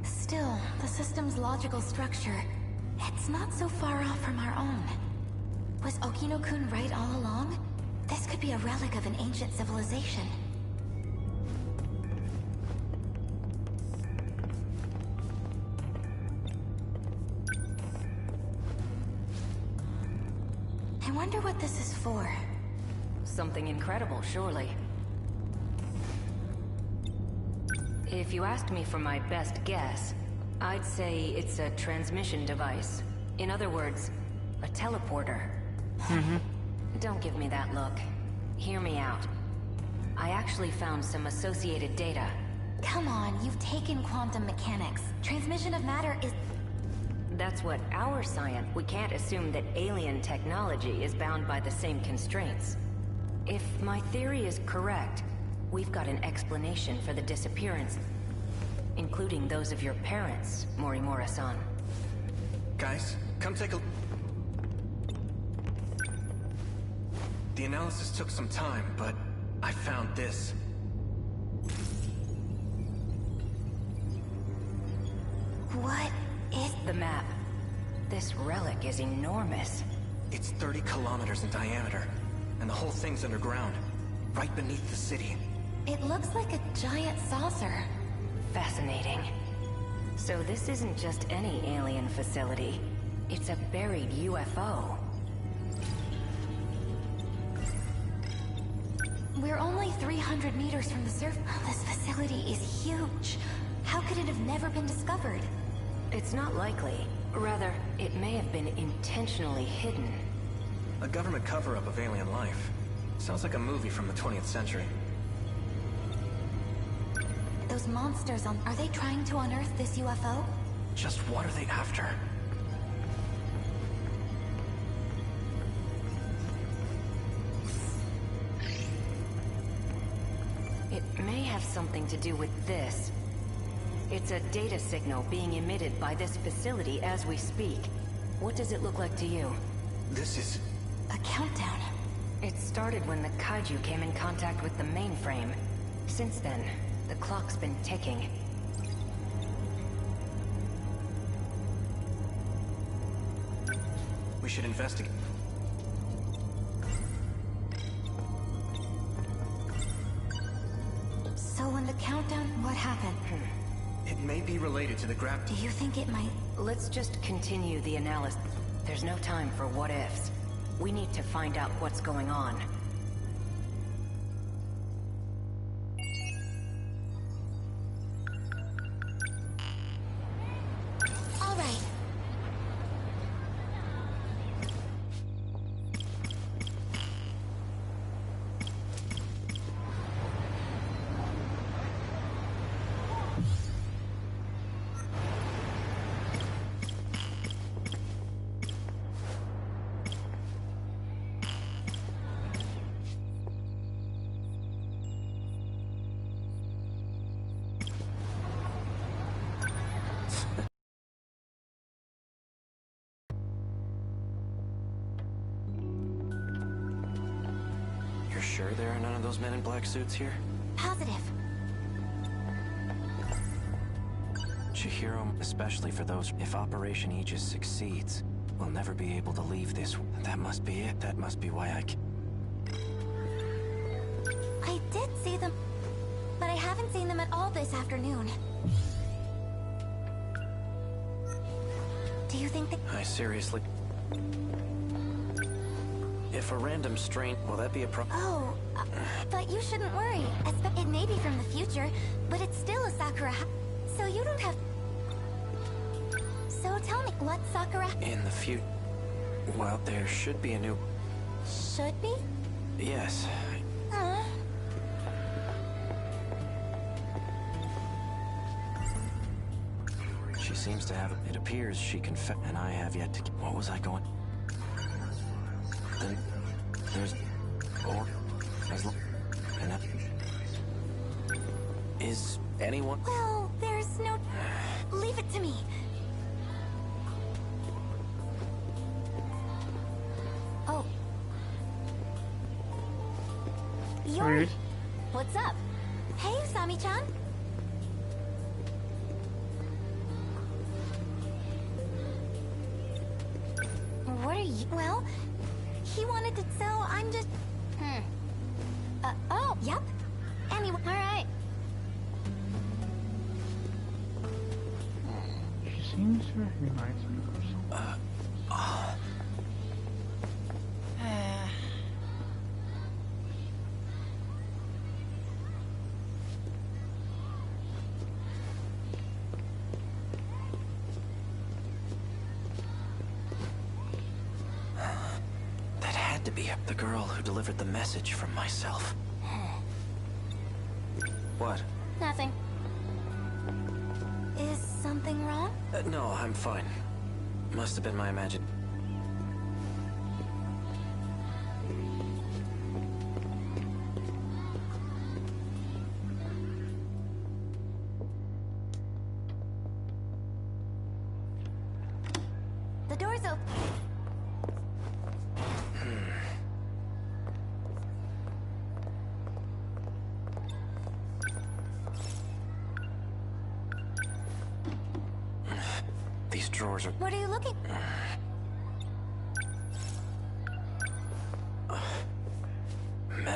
Still, the system's logical structure, it's not so far off from our own. Was Okino-kun right all along? This could be a relic of an ancient civilization. I wonder what this is for. Something incredible, surely. If you asked me for my best guess, I'd say it's a transmission device. In other words, a teleporter. Don't give me that look. Hear me out. I actually found some associated data. Come on, you've taken quantum mechanics. Transmission of matter is... That's what our science... We can't assume that alien technology is bound by the same constraints. If my theory is correct, we've got an explanation for the disappearance, including those of your parents, Morimura-san. Guys, come take a... The analysis took some time, but I found this. What is... The map. This relic is enormous. It's 30 kilometers in diameter, and the whole thing's underground, right beneath the city. It looks like a giant saucer. Fascinating. So this isn't just any alien facility. It's a buried UFO. We're only 300 meters from the surface. This facility is huge. How could it have never been discovered? It's not likely. Rather, it may have been intentionally hidden. A government cover-up of alien life. Sounds like a movie from the 20th century. Those monsters are they trying to unearth this UFO? Just what are they after? It may have something to do with this. It's a data signal being emitted by this facility as we speak. What does it look like to you? This is... A countdown. It started when the kaiju came in contact with the mainframe. Since then, the clock's been ticking. We should investigate. So when the countdown, what happened? It may be related to the Do you think it might... Let's just continue the analysis. There's no time for what-ifs. We need to find out what's going on. All right. You're sure there are none of those men in black suits here? Positive. Chihiro, especially for those... If Operation Aegis succeeds, we'll never be able to leave this... That must be it. That must be why I did see them, but I haven't seen them at all this afternoon. Do you think that... I seriously... If a random strain... Will that be a Oh, but you shouldn't worry. It may be from the future, but it's still a Sakura... So you don't have... So tell me, what Sakura... In the future... Well, there should be a new... Should be? Yes. She seems to have... It appears she confessed... And I have yet to... What was I going... Then... There's... Or... As... And that... Is anyone... Well, there's no... Leave it to me. Oh. Yuri. Rude. What's up? Hey, Usami-chan. What are you... Well, he wanted to... So I'm just... Oh, yep. Anyway, alright. She seems to recognize me or something. That had to be the girl who delivered the message from myself. What? Nothing. Is something wrong? No, I'm fine. Must have been my imagination. The door's open. These drawers are... What are you looking?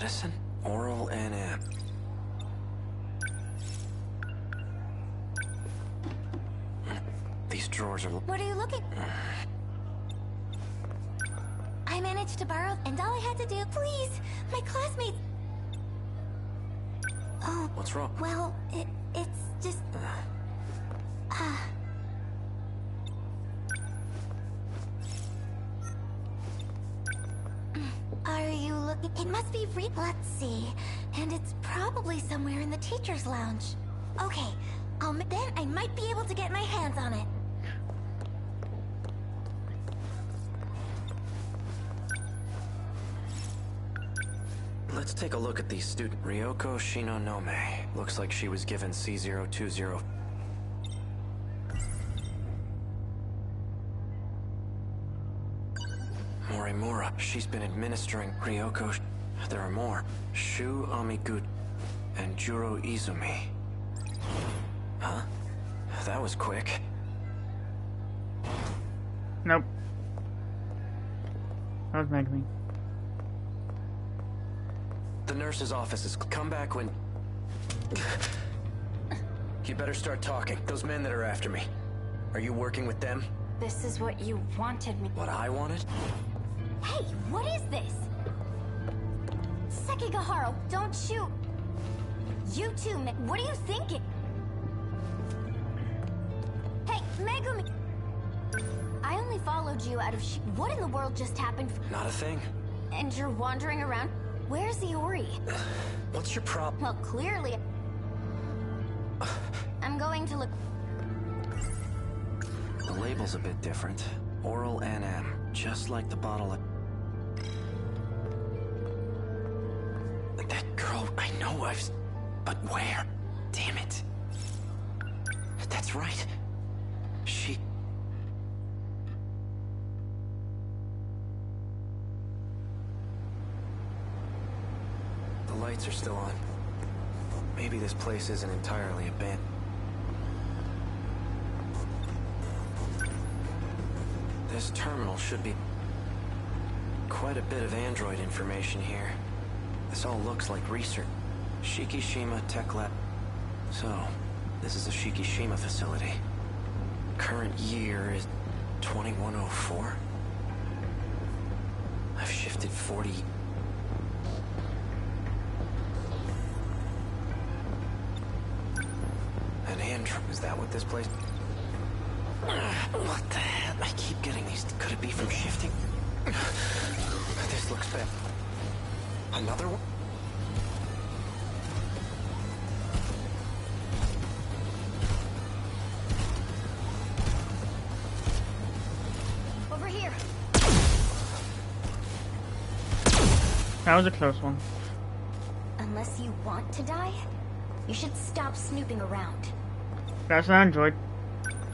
medicine? Oral NM. These drawers are... What are you looking? I managed to borrow, and all I had to do... Please! My classmates... Oh... What's wrong? Well, it's just... Are you looking... It must be Let's see. And it's probably somewhere in the teacher's lounge. Okay, then I might be able to get my hands on it. Let's take a look at these students. Ryoko Shinonome. Looks like she was given C020. Morimura. She's been administering Ryoko. There are more. Shu Amigu and Juro Izumi. Huh? That was quick. Nope. That was Megumi. The nurse's office is... Come back when... You better start talking. Those men that are after me. Are you working with them? This is what you wanted me. What I wanted? Hey, what is this? Sekigahara, don't shoot! You two, what are you thinking? Hey, Megumi! I only followed you out of What in the world just happened? Not a thing. And you're wandering around? Where's Iori? What's your problem? Well, clearly... I'm going to look... The label's a bit different. Oral NM, just like the bottle of... That girl, I know I've... But where? Damn it. That's right. She... The lights are still on. Maybe this place isn't entirely abandoned. This terminal should be... Quite a bit of android information here. This all looks like research. Shikishima Tech Lab. So, this is a Shikishima facility. Current year is 2104. I've shifted 40... An android, is that what this place... What the hell? I keep getting these... Could it be from shifting? This looks bad. Another one? Over here! That was a close one. Unless you want to die, you should stop snooping around. That's an android.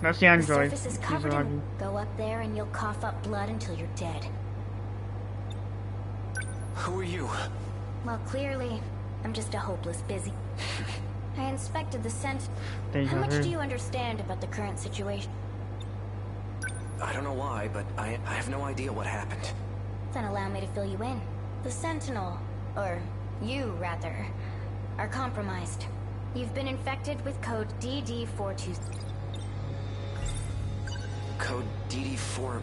That's the The android. surface is He's covered in... Argy. Go up there and you'll cough up blood until you're dead. Who are you? Well, clearly, I'm just a hopeless busy. I inspected the scent. Deja How much vu. do you understand about the current situation? I don't know why, but I have no idea what happened. Then allow me to fill you in. The Sentinel, or you rather, are compromised. You've been infected with code DD42. Code DD4...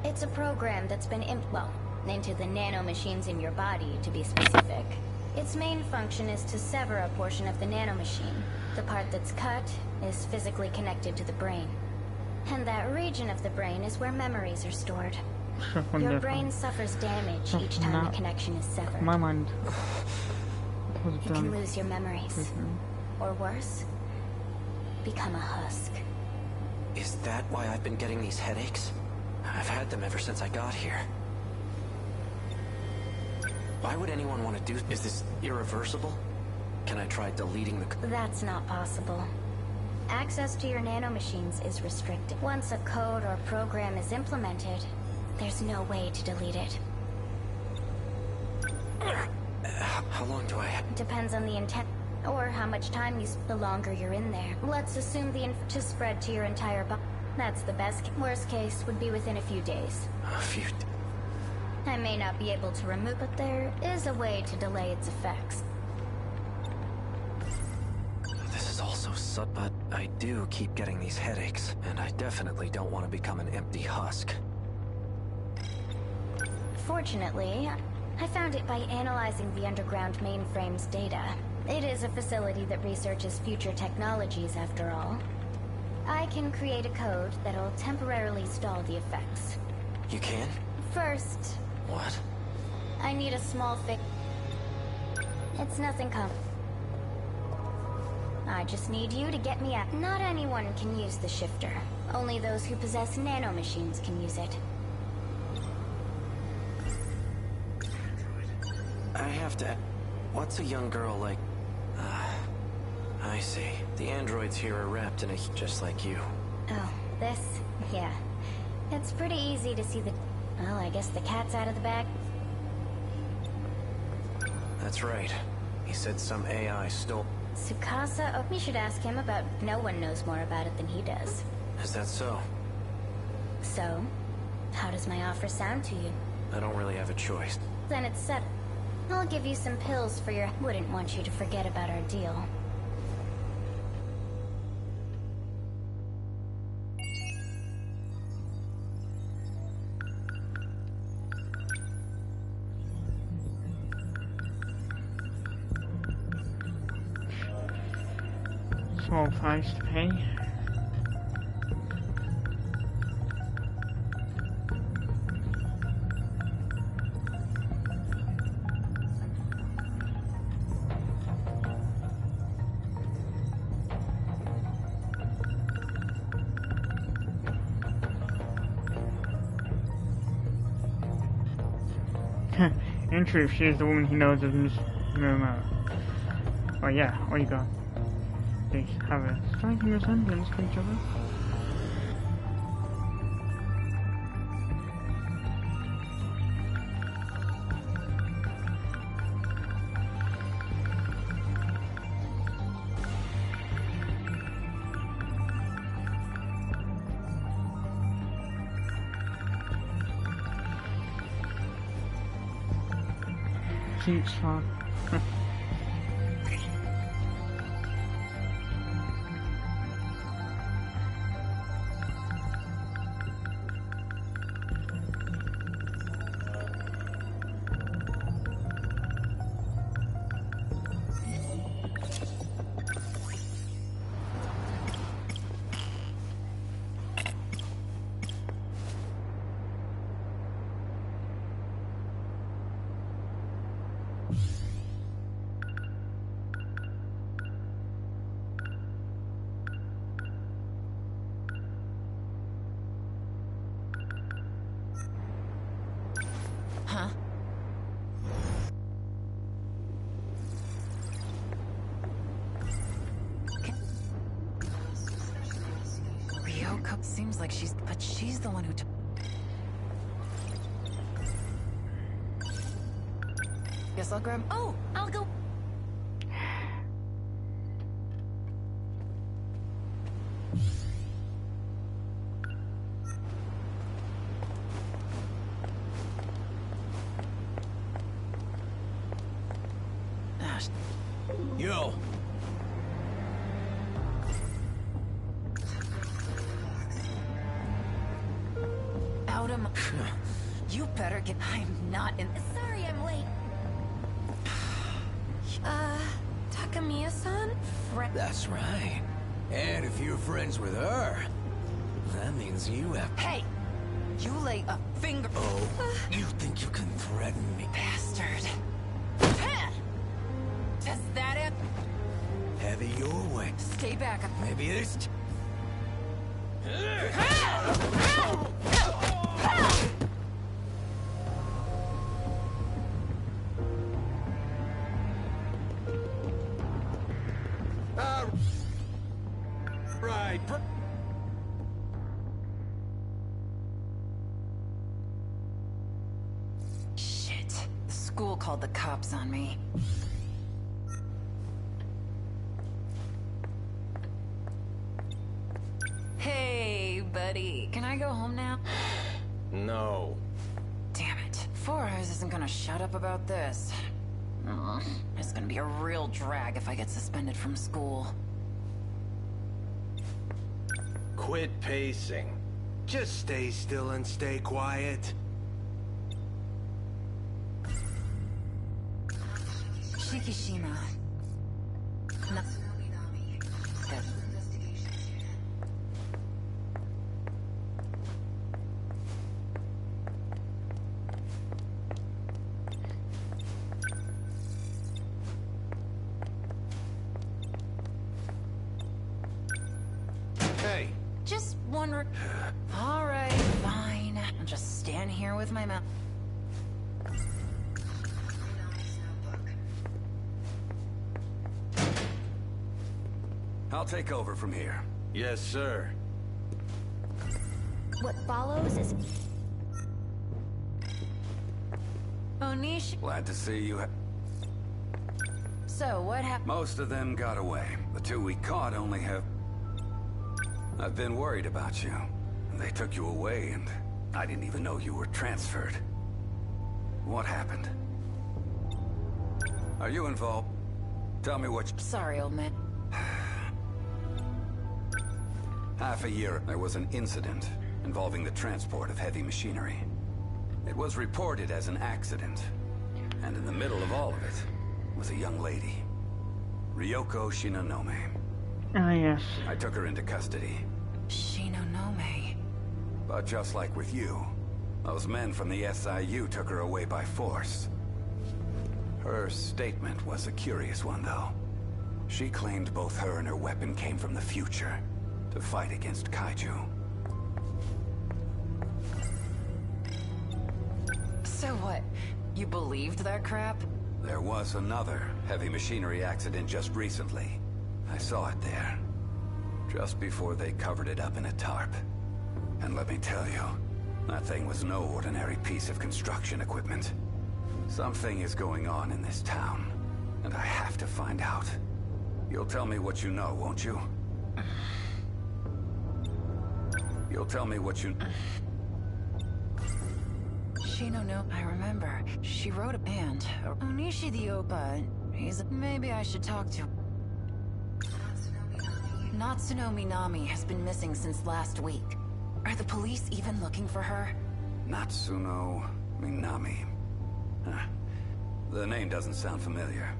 It's a program that's been into the nanomachines in your body, to be specific. Its main function is to sever a portion of the nanomachine. The part that's cut is physically connected to the brain. And that region of the brain is where memories are stored. Your brain suffers damage each time the connection is severed. My mind was You can done. lose your memories. Or worse, become a husk. Is that why I've been getting these headaches? I've had them ever since I got here. Why would anyone want to do... Is this irreversible? Can I try deleting the... That's not possible. Access to your nanomachines is restricted. Once a code or program is implemented, there's no way to delete it. How long do I have? Depends on the intent, or how much time you the longer you're in there. Let's assume the to spread to your entire body. That's the best. Worst case would be within a few days. A few... I may not be able to remove, but there is a way to delay its effects. This is all so sudden, but I do keep getting these headaches, and I definitely don't want to become an empty husk. Fortunately, I found it by analyzing the underground mainframe's data. It is a facility that researches future technologies, after all. I can create a code that'll temporarily stall the effects. You can? First... What? I need a small fix. It's nothing I just need you to get me out. Not anyone can use the shifter. Only those who possess nanomachines can use it. I have to... What's a young girl like... I see. The androids here are wrapped in a... just like you. Oh, this? Yeah. It's pretty easy to see the... Well, I guess the cat's out of the bag. That's right. He said some AI stole... Tsukasa? Oh, we should ask him about... No one knows more about it than he does. Is that so? So? How does my offer sound to you? I don't really have a choice. Then it's settled. I'll give you some pills for your... Wouldn't want you to forget about our deal. Small price to pay. In truth, she is the woman he knows as Miss Murmur. Oh yeah, what you got? They have a striking resemblance to each other. Seats fun. Huh? Ryoko seems like but she's the one who Guess I'll grab... Oh! I'll go... Yo! Out of my... You better get... I'm not in... Sorry I'm late. Takamiya-san? That's right. And if you're friends with her, that means you have... Hey! You lay a finger... Oh, you think you can threaten me? Bastard. Does that it? Have it your way. Stay back. Maybe this... Right. Shit. The school called the cops on me. Hey, buddy. Can I go home now? No. Damn it. Four Eyes isn't gonna shut up about this. It's gonna be a real drag if I get suspended from school. Quit pacing. Just stay still and stay quiet. Shikishima. No. Hey. Just one. All right, fine. I'll just stand here with my mouth. I'll take over from here. Yes, sir. What follows is... Onishi. Glad to see you. So, what happened? Most of them got away. The two we caught only have... I've been worried about you. They took you away and I didn't even know you were transferred. What happened? Are you involved? Tell me what you... Sorry, old man. Half a year, there was an incident involving the transport of heavy machinery. It was reported as an accident, and in the middle of all of it was a young lady, Ryoko Shinonome. Ah, yes. I took her into custody. Shinonome. But just like with you, those men from the SIU took her away by force. Her statement was a curious one, though. She claimed both her and her weapon came from the future, to fight against Kaiju. So what? You believed that crap? There was another heavy machinery accident just recently. I saw it there. Just before they covered it up in a tarp. And let me tell you, that thing was no ordinary piece of construction equipment. Something is going on in this town, and I have to find out. You'll tell me what you know, won't you? You'll tell me what you... Shino, I remember. She wrote a band. Onishi the Oppa. Maybe I should talk to... Natsuno Minami has been missing since last week. Are the police even looking for her? Natsuno Minami. Huh. The name doesn't sound familiar.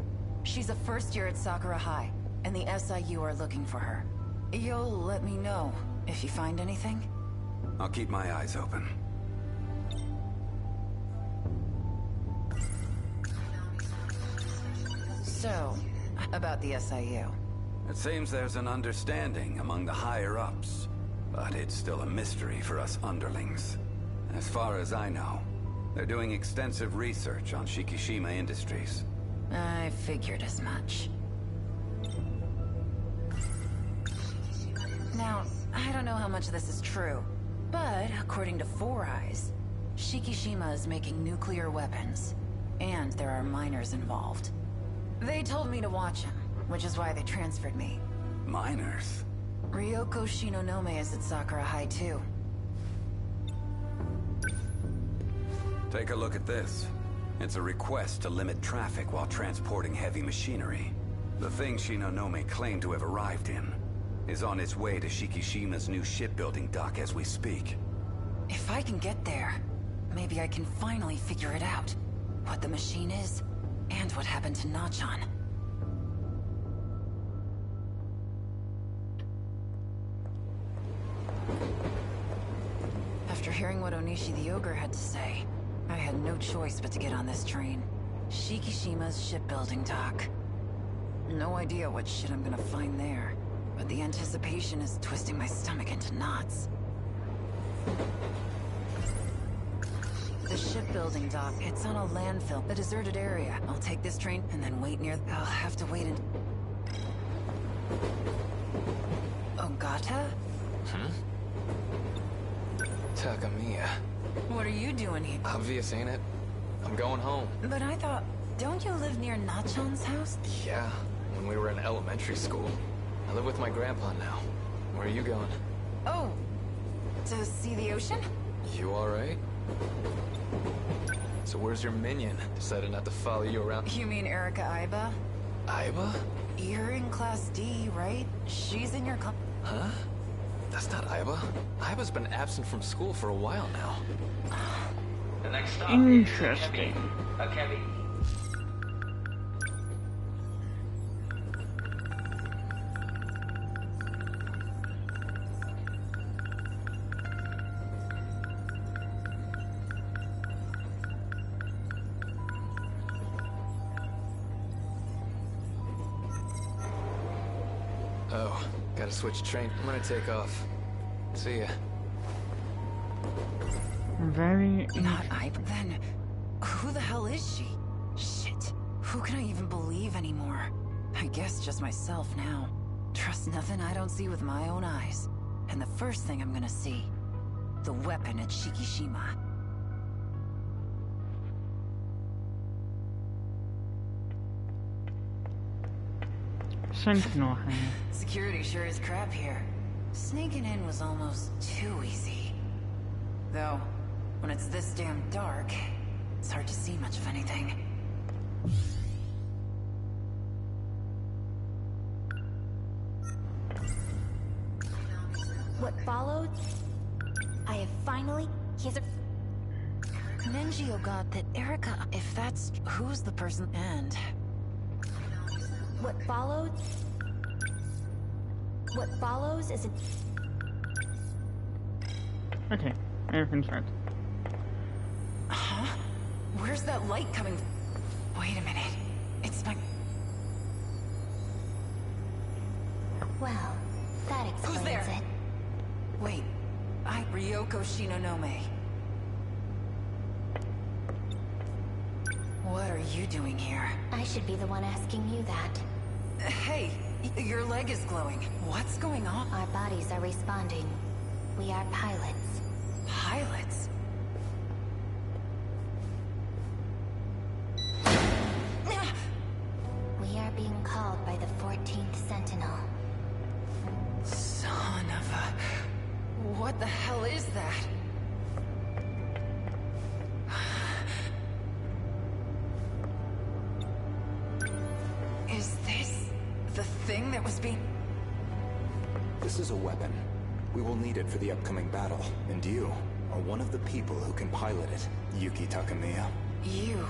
She's a first year at Sakura High, and the SIU are looking for her. You'll let me know if you find anything? I'll keep my eyes open. So, about the SIU. It seems there's an understanding among the higher-ups, but it's still a mystery for us underlings. As far as I know, they're doing extensive research on Shikishima Industries. I figured as much. Now, I don't know how much of this is true, but according to Four Eyes, Shikishima is making nuclear weapons, and there are miners involved. They told me to watch him, which is why they transferred me. Miners? Ryoko Shinonome is at Sakura High too. Take a look at this. It's a request to limit traffic while transporting heavy machinery. The thing Shinonome claimed to have arrived in is on its way to Shikishima's new shipbuilding dock as we speak. If I can get there, maybe I can finally figure it out. What the machine is, and what happened to Nachan. After hearing what Onishi the Ogre had to say, I had no choice but to get on this train. Shikishima's shipbuilding dock. No idea what shit I'm gonna find there, but the anticipation is twisting my stomach into knots. The shipbuilding dock, it's on a landfill, a deserted area. I'll take this train and then wait near... I'll have to wait in... Ogata? Takamiya. What are you doing here? Obvious, ain't it? I'm going home. But I thought... Don't you live near Nachan's house? Yeah, when we were in elementary school. I live with my grandpa now. Where are you going? Oh, to see the ocean? You alright? So where's your minion? Decided not to follow you around. You mean Erica Iba? Iba? You're in Class D, right? She's in your Huh? That's not Iba. Iba's been absent from school for a while now. The next stop Interesting. is Academy. Oh, gotta switch train. I'm gonna take off. See ya. Very Not Iba. Then, who the hell is she? Shit. Who can I even believe anymore? I guess just myself now. Trust nothing I don't see with my own eyes. And the first thing I'm gonna see, the weapon at Shikishima. Sentinel hangar. Security sure is crap here. Sneaking in was almost too easy. Though, when it's this damn dark, it's hard to see much of anything. What followed? I have finally... He's a... Nenjio got that Erica... If that's... Who's the person? And... What followed? What follows is a... Okay, everything's right. Huh? Where's that light coming? Wait a minute. It's my... Well, that explains Who's there? it. Wait. Ryoko Shinonome. What are you doing here? I should be the one asking you that. Hey, your leg is glowing. What's going on? Our bodies are responding. We are pilots. Pilots? We are being called by the 14th Sentinel. Son of a... What the hell is that? Is this the thing that was being... This is a weapon. We will need it for the upcoming battle, and you are one of the people who can pilot it, Yuki Takamiya. You.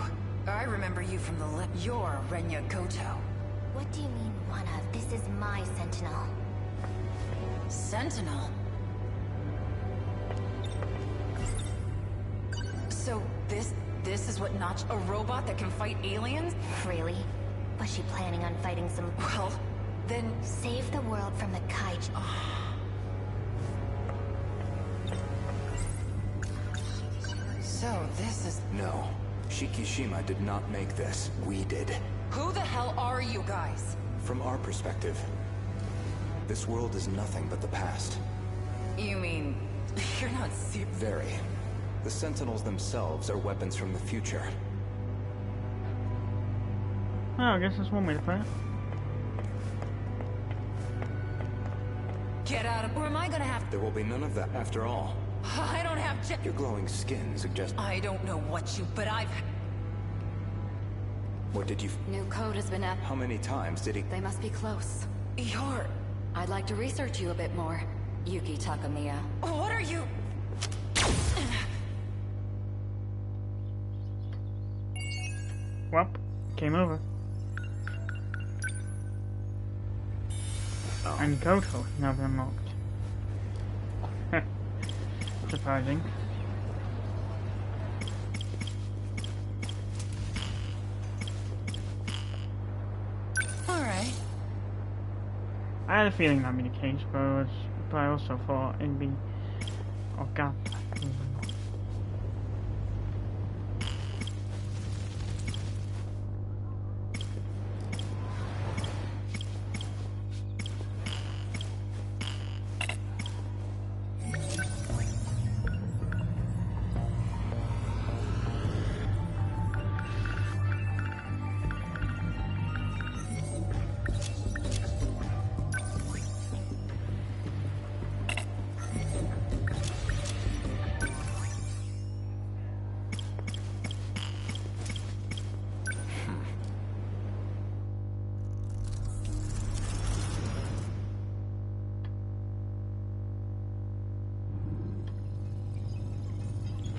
I remember you from the You're Renya Koto. What do you mean, one of? This is my Sentinel. Sentinel? So this is what Notch... A robot that can fight aliens? Really? Was she planning on fighting some... Well, then... Save the world from the kaiju. So this is... No. Shikishima did not make this. We did. Who the hell are you guys? From our perspective, this world is nothing but the past. You mean... You're not serious? Very. The Sentinels themselves are weapons from the future. Oh, I guess that's one way to put it. Get out of... Or am I gonna have... There will be none of that after all. I don't have... Your glowing skin suggests... I don't know what you... But I've... What did you... New code has been up. How many times did he... They must be close. You're... I'd like to research you a bit more, Yuki Takamiya. What are you... Well, game over. Oh. And Koto now been unlocked. Surprising. Alright. I had a feeling that'd be the case, but I also thought it'd be... Oh god.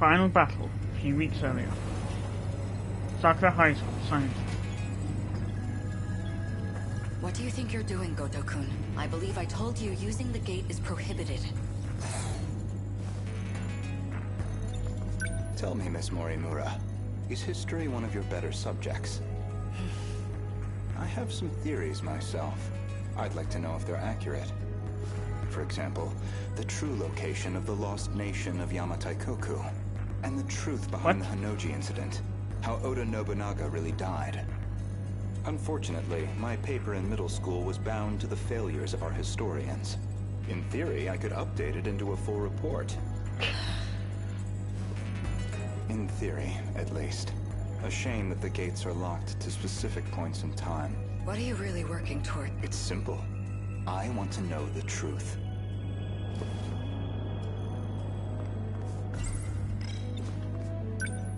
Final battle, a few weeks earlier. Sakura High School, science. What do you think you're doing, Goto-kun? I believe I told you using the gate is prohibited. Tell me, Miss Morimura, is history one of your better subjects? I have some theories myself. I'd like to know if they're accurate. For example, the true location of the lost nation of Yamataikoku, and the truth behind the Hanoji incident, how Oda Nobunaga really died. Unfortunately, my paper in middle school was bound to the failures of our historians. In theory, I could update it into a full report. In theory, at least. A shame that the gates are locked to specific points in time. What are you really working toward? It's simple. I want to know the truth.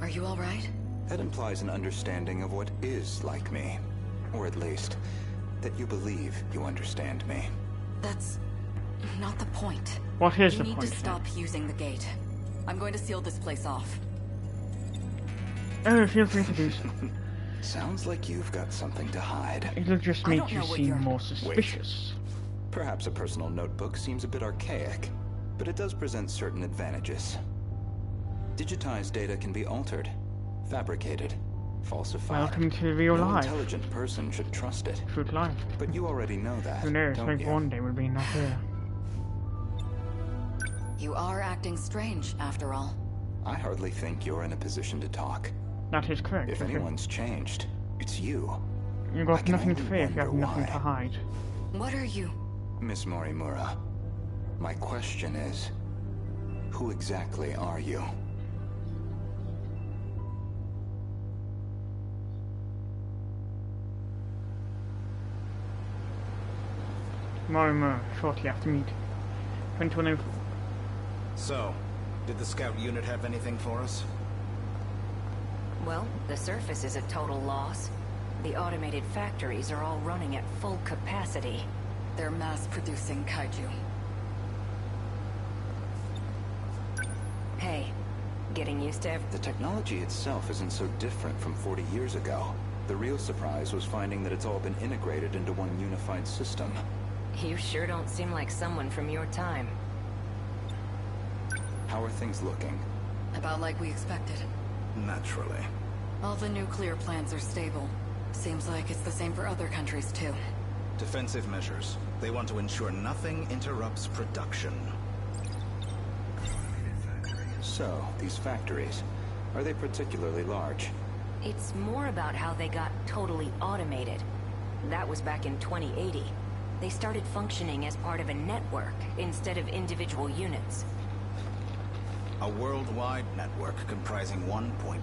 Are you all right? That implies an understanding of what is like me. Or at least, that you believe you understand me. That's not the point. What is the point? You need to stop using the gate. I'm going to seal this place off. Oh, feel free to do so. Sounds like you've got something to hide. It'll just make you seem more suspicious. Wait. Perhaps a personal notebook seems a bit archaic, but it does present certain advantages. Digitized data can be altered, fabricated, falsified. Welcome to real no life. Intelligent person should trust it. True life. But you already know that. Who knows? Maybe one day we'll be not here. You are acting strange, after all. I hardly think you're in a position to talk. That is correct. If anyone's changed, it's you. You've got nothing to fear if you have nothing to hide. What are you? Miss Morimura, my question is, who exactly are you? Morimura, shortly after meet. 2024. So, did the scout unit have anything for us? Well, the surface is a total loss. The automated factories are all running at full capacity. They're mass-producing kaiju. Hey, getting used to The technology itself isn't so different from 40 years ago. The real surprise was finding that it's all been integrated into one unified system. You sure don't seem like someone from your time. How are things looking? About like we expected. Naturally. All the nuclear plants are stable. Seems like it's the same for other countries, too. Defensive measures. They want to ensure nothing interrupts production. So, these factories, are they particularly large? It's more about how they got totally automated. That was back in 2080. They started functioning as part of a network instead of individual units. A worldwide network comprising 1.2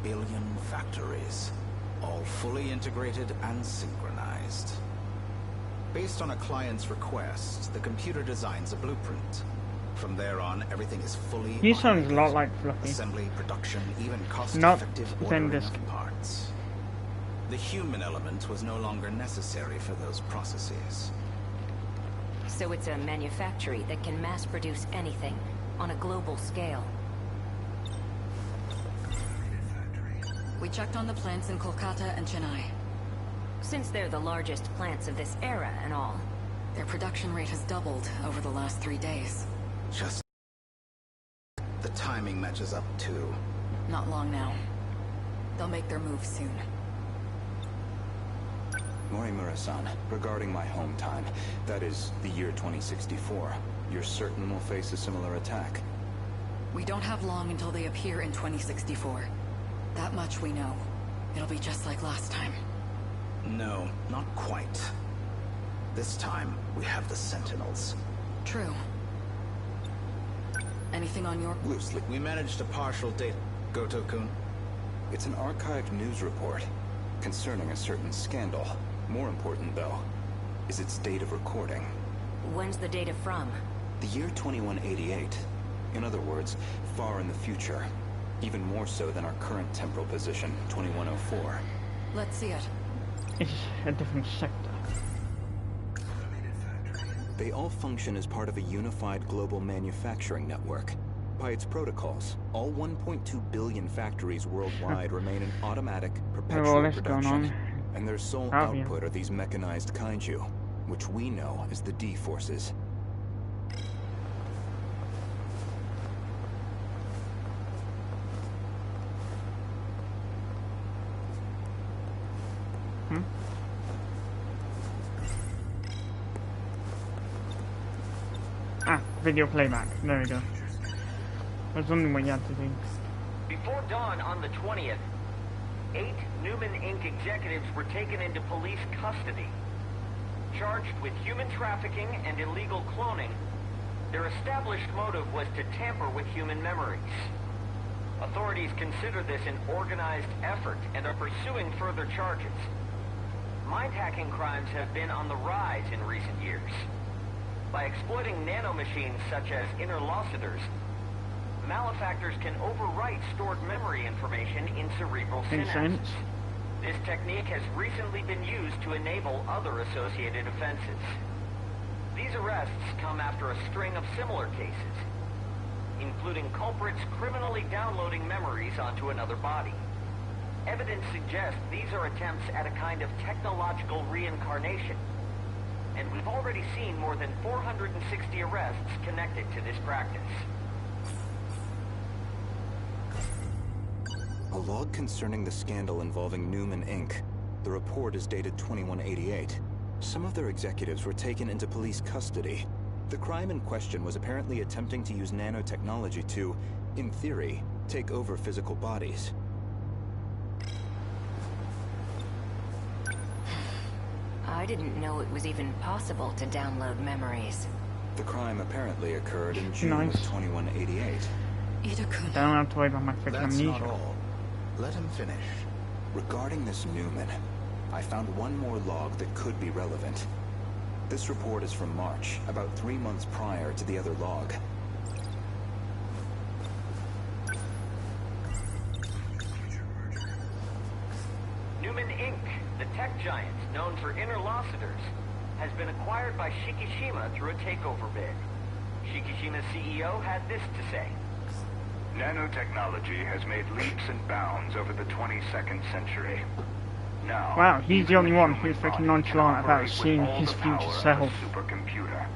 billion factories, all fully integrated and synchronized. Based on a client's request, the computer designs a blueprint. From there on, everything is fully He sounds a lot like Fluffy. assembly, production, even cost-effective ordering of parts. The human element was no longer necessary for those processes. So it's a manufactory that can mass-produce anything, on a global scale. We checked on the plants in Kolkata and Chennai. Since they're the largest plants of this era and all, their production rate has doubled over the last 3 days. Just... the timing matches up too. Not long now. They'll make their move soon. Morimura-san, regarding my home time, that is, the year 2064, you're certain we'll face a similar attack? We don't have long until they appear in 2064. That much we know. It'll be just like last time. No, not quite. This time, we have the Sentinels. True. Anything on your... Loosely. We managed a partial date, Goto-kun. It's an archived news report concerning a certain scandal. More important, though, is its date of recording. When's the data from? The year 2188. In other words, far in the future. Even more so than our current temporal position, 2104. Let's see it. It's a different sector. They all function as part of a unified global manufacturing network. By its protocols, all 1.2 billion factories worldwide remain in automatic, perpetual production, and their sole output are these mechanized kaiju, which we know as the D-Forces. Video playback. There we go. That's something what you had to do. Before dawn on the 20th, 8 Newman Inc. executives were taken into police custody. Charged with human trafficking and illegal cloning, their established motive was to tamper with human memories. Authorities consider this an organized effort and are pursuing further charges. Mind-hacking crimes have been on the rise in recent years. By exploiting nanomachines such as interlocutors, malefactors can overwrite stored memory information in cerebral synapses. This technique has recently been used to enable other associated offenses. These arrests come after a string of similar cases, including culprits criminally downloading memories onto another body. Evidence suggests these are attempts at a kind of technological reincarnation, and we've already seen more than 460 arrests connected to this practice. A log concerning the scandal involving Newman Inc. The report is dated 2188. Some of their executives were taken into police custody. The crime in question was apparently attempting to use nanotechnology to, in theory, take over physical bodies. I didn't know it was even possible to download memories. The crime apparently occurred in June of 2188. I don't have to worry about my freaking amnesia. That's not all. Let him finish. Regarding this Newman, I found one more log that could be relevant. This report is from March, about 3 months prior to the other log. Newman Inc., the tech giant known for interlocutors, has been acquired by Shikishima through a takeover bid. Shikishima's CEO had this to say. Nanotechnology has made leaps and bounds over the 22nd century. Now, wow, he's the only one who's freaking nonchalant about seeing his future self. Supercomputer.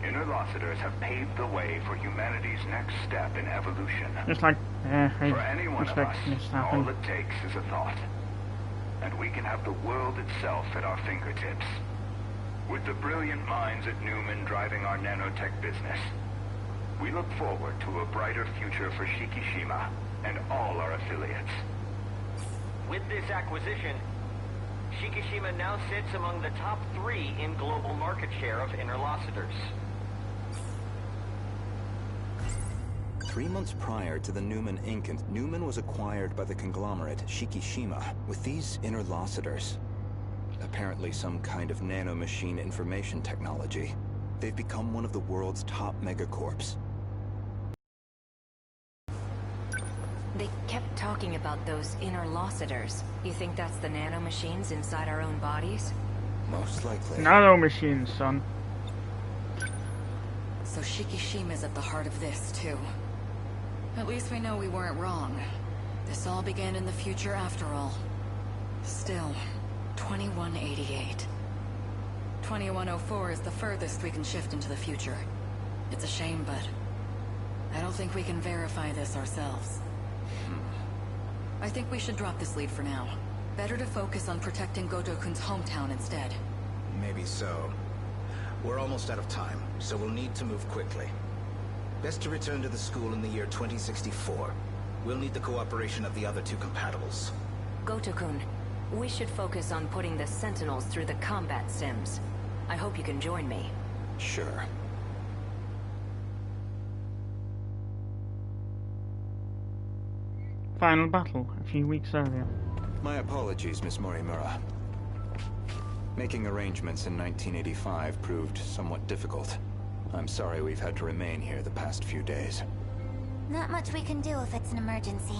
Interlocutors have paved the way for humanity's next step in evolution. Just like, for anyone of us, this to happen. all it takes is a thought. And we can have the world itself at our fingertips. With the brilliant minds at Newman driving our nanotech business, we look forward to a brighter future for Shikishima and all our affiliates. With this acquisition, Shikishima now sits among the top 3 in global market share of interlocutors. 3 months prior to the Newman Inc., Newman was acquired by the conglomerate Shikishima with these interlocutors. Apparently some kind of nanomachine information technology. They've become one of the world's top megacorps. They kept talking about those interlocutors. You think that's the nanomachines inside our own bodies? Most likely. Nanomachines, son. So Shikishima's at the heart of this, too. At least we know we weren't wrong. This all began in the future after all. Still, 2188. 2104 is the furthest we can shift into the future. It's a shame, but I don't think we can verify this ourselves. I think we should drop this lead for now. Better to focus on protecting Gotokun's hometown instead. Maybe so. We're almost out of time, so we'll need to move quickly. Best to return to the school in the year 2064. We'll need the cooperation of the other 2 compatibles. Gotokun, we should focus on putting the Sentinels through the combat sims. I hope you can join me. Sure. Final battle, a few weeks earlier. My apologies, Miss Morimura. Making arrangements in 1985 proved somewhat difficult. I'm sorry we've had to remain here the past few days. Not much we can do if it's an emergency.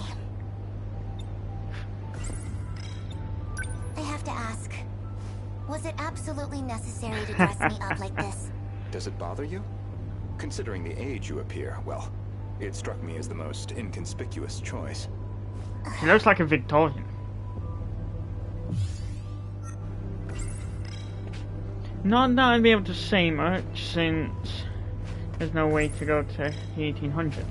I have to ask, was it absolutely necessary to dress me up like this? Does it bother you? Considering the age you appear, well, It struck me as the most inconspicuous choice. He looks like a Victorian. Not that I'd be able to say much, since there's no way to go to the 1800s.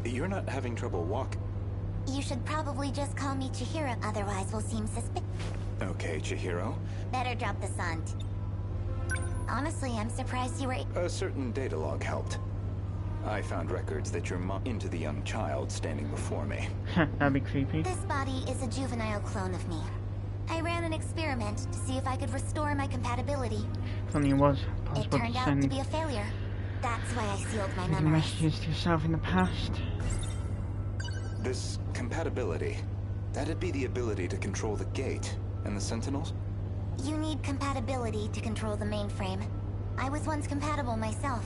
You're not having trouble walking. You should probably just call me Chihiro, otherwise we'll seem suspicious. Okay, Chihiro. Better drop the sont. Honestly, I'm surprised you were... A certain data log helped. I found records that your mom into the young child standing before me. That'd be creepy. This body is a juvenile clone of me. I ran an experiment to see if I could restore my compatibility. If only it was possible It turned to out send to be a failure. That's why I sealed my hidden memories. messages to yourself in the past. This compatibility, that'd be the ability to control the gate and the Sentinels? You need compatibility to control the mainframe. I was once compatible myself.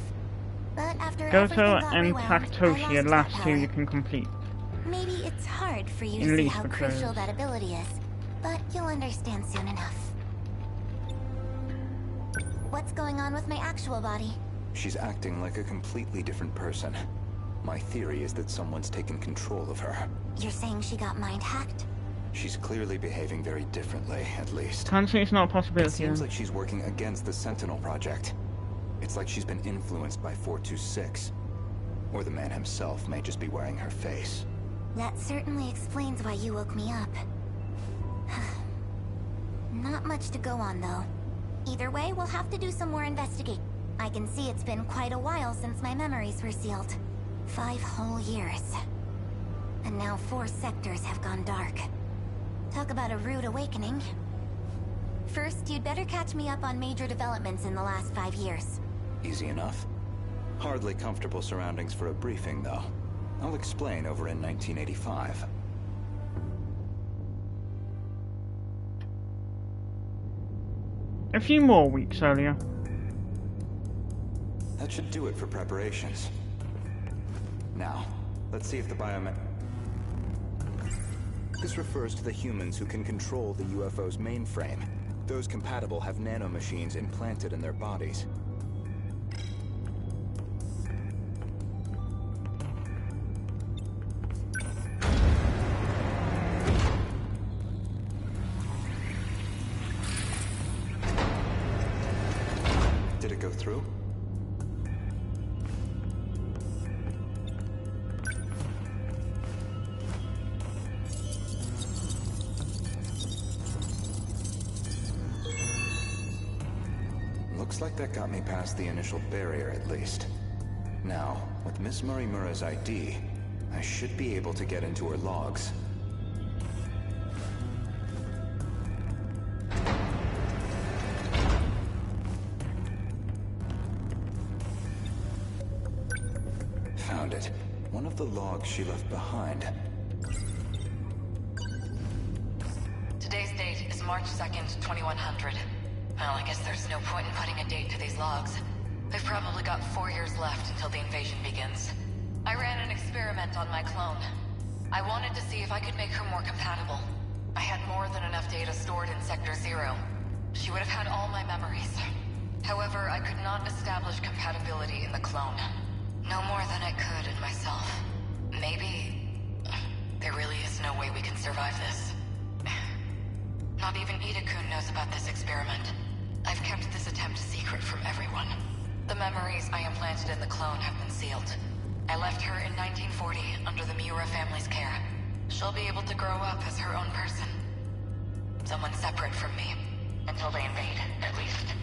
But after everything Goto got and rewound, I Takatoshi are lost the last that two power. you can complete. Maybe it's hard for you In to see least how because- crucial that ability is, but you'll understand soon enough. What's going on with my actual body? She's acting like a completely different person. My theory is that someone's taken control of her. You're saying she got mind-hacked? She's clearly behaving very differently, at least. Can't say it's not a It possibility. seems like she's working against the Sentinel Project. It's like she's been influenced by 426. Or the man himself may just be wearing her face. That certainly explains why you woke me up. Not much to go on, though. Either way, we'll have to do some more investigating. I can see it's been quite a while since my memories were sealed. 5 whole years. And now 4 sectors have gone dark. Talk about a rude awakening. First, you'd better catch me up on major developments in the last 5 years. Easy enough. Hardly comfortable surroundings for a briefing, though. I'll explain over in 1985. A few more weeks earlier. That should do it for preparations. Now, let's see if the biomet... This refers to the humans who can control the UFO's mainframe. Those compatible have nanomachines implanted in their bodies. Did it go through? Looks like that got me past the initial barrier, at least. Now, with Miss Murray-Mura's ID, I should be able to get into her logs. Found it. One of the logs she left behind. Today's date is March 2nd, 2100. Well, I guess there's no point in putting a date to these logs. They've probably got 4 years left until the invasion begins. I ran an experiment on my clone. I wanted to see if I could make her more compatible. I had more than enough data stored in Sector 0. She would have had all my memories. However, I could not establish compatibility in the clone. No more than I could in myself. Maybe... there really is no way we can survive this. Not even Ida-kun knows about this experiment. I've kept this attempt secret from everyone. The memories I implanted in the clone have been sealed. I left her in 1940 under the Miura family's care. She'll be able to grow up as her own person. Someone separate from me. Until they invade, at least.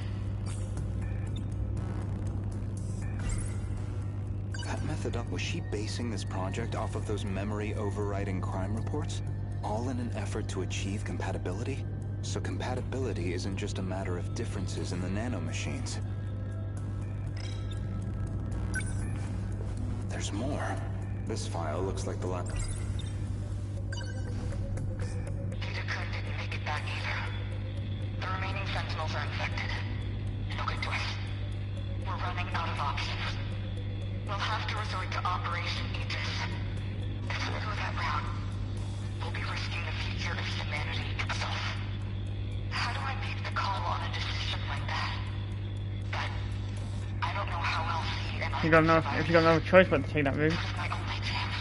That method was she basing this project off of those memory overriding crime reports? All in an effort to achieve compatibility? So compatibility isn't just a matter of differences in the nanomachines. There's more. This file looks like the last... Ida-kun didn't make it back either. The remaining Sentinels are infected. No good to us. We're running out of options. We'll have to resort to Operation Aegis. If we go that route, we'll be risking the future of humanity itself. How call on a decision like that. But I don't know how else he and I You got no, if you got no choice but to take that route. This is my only chance.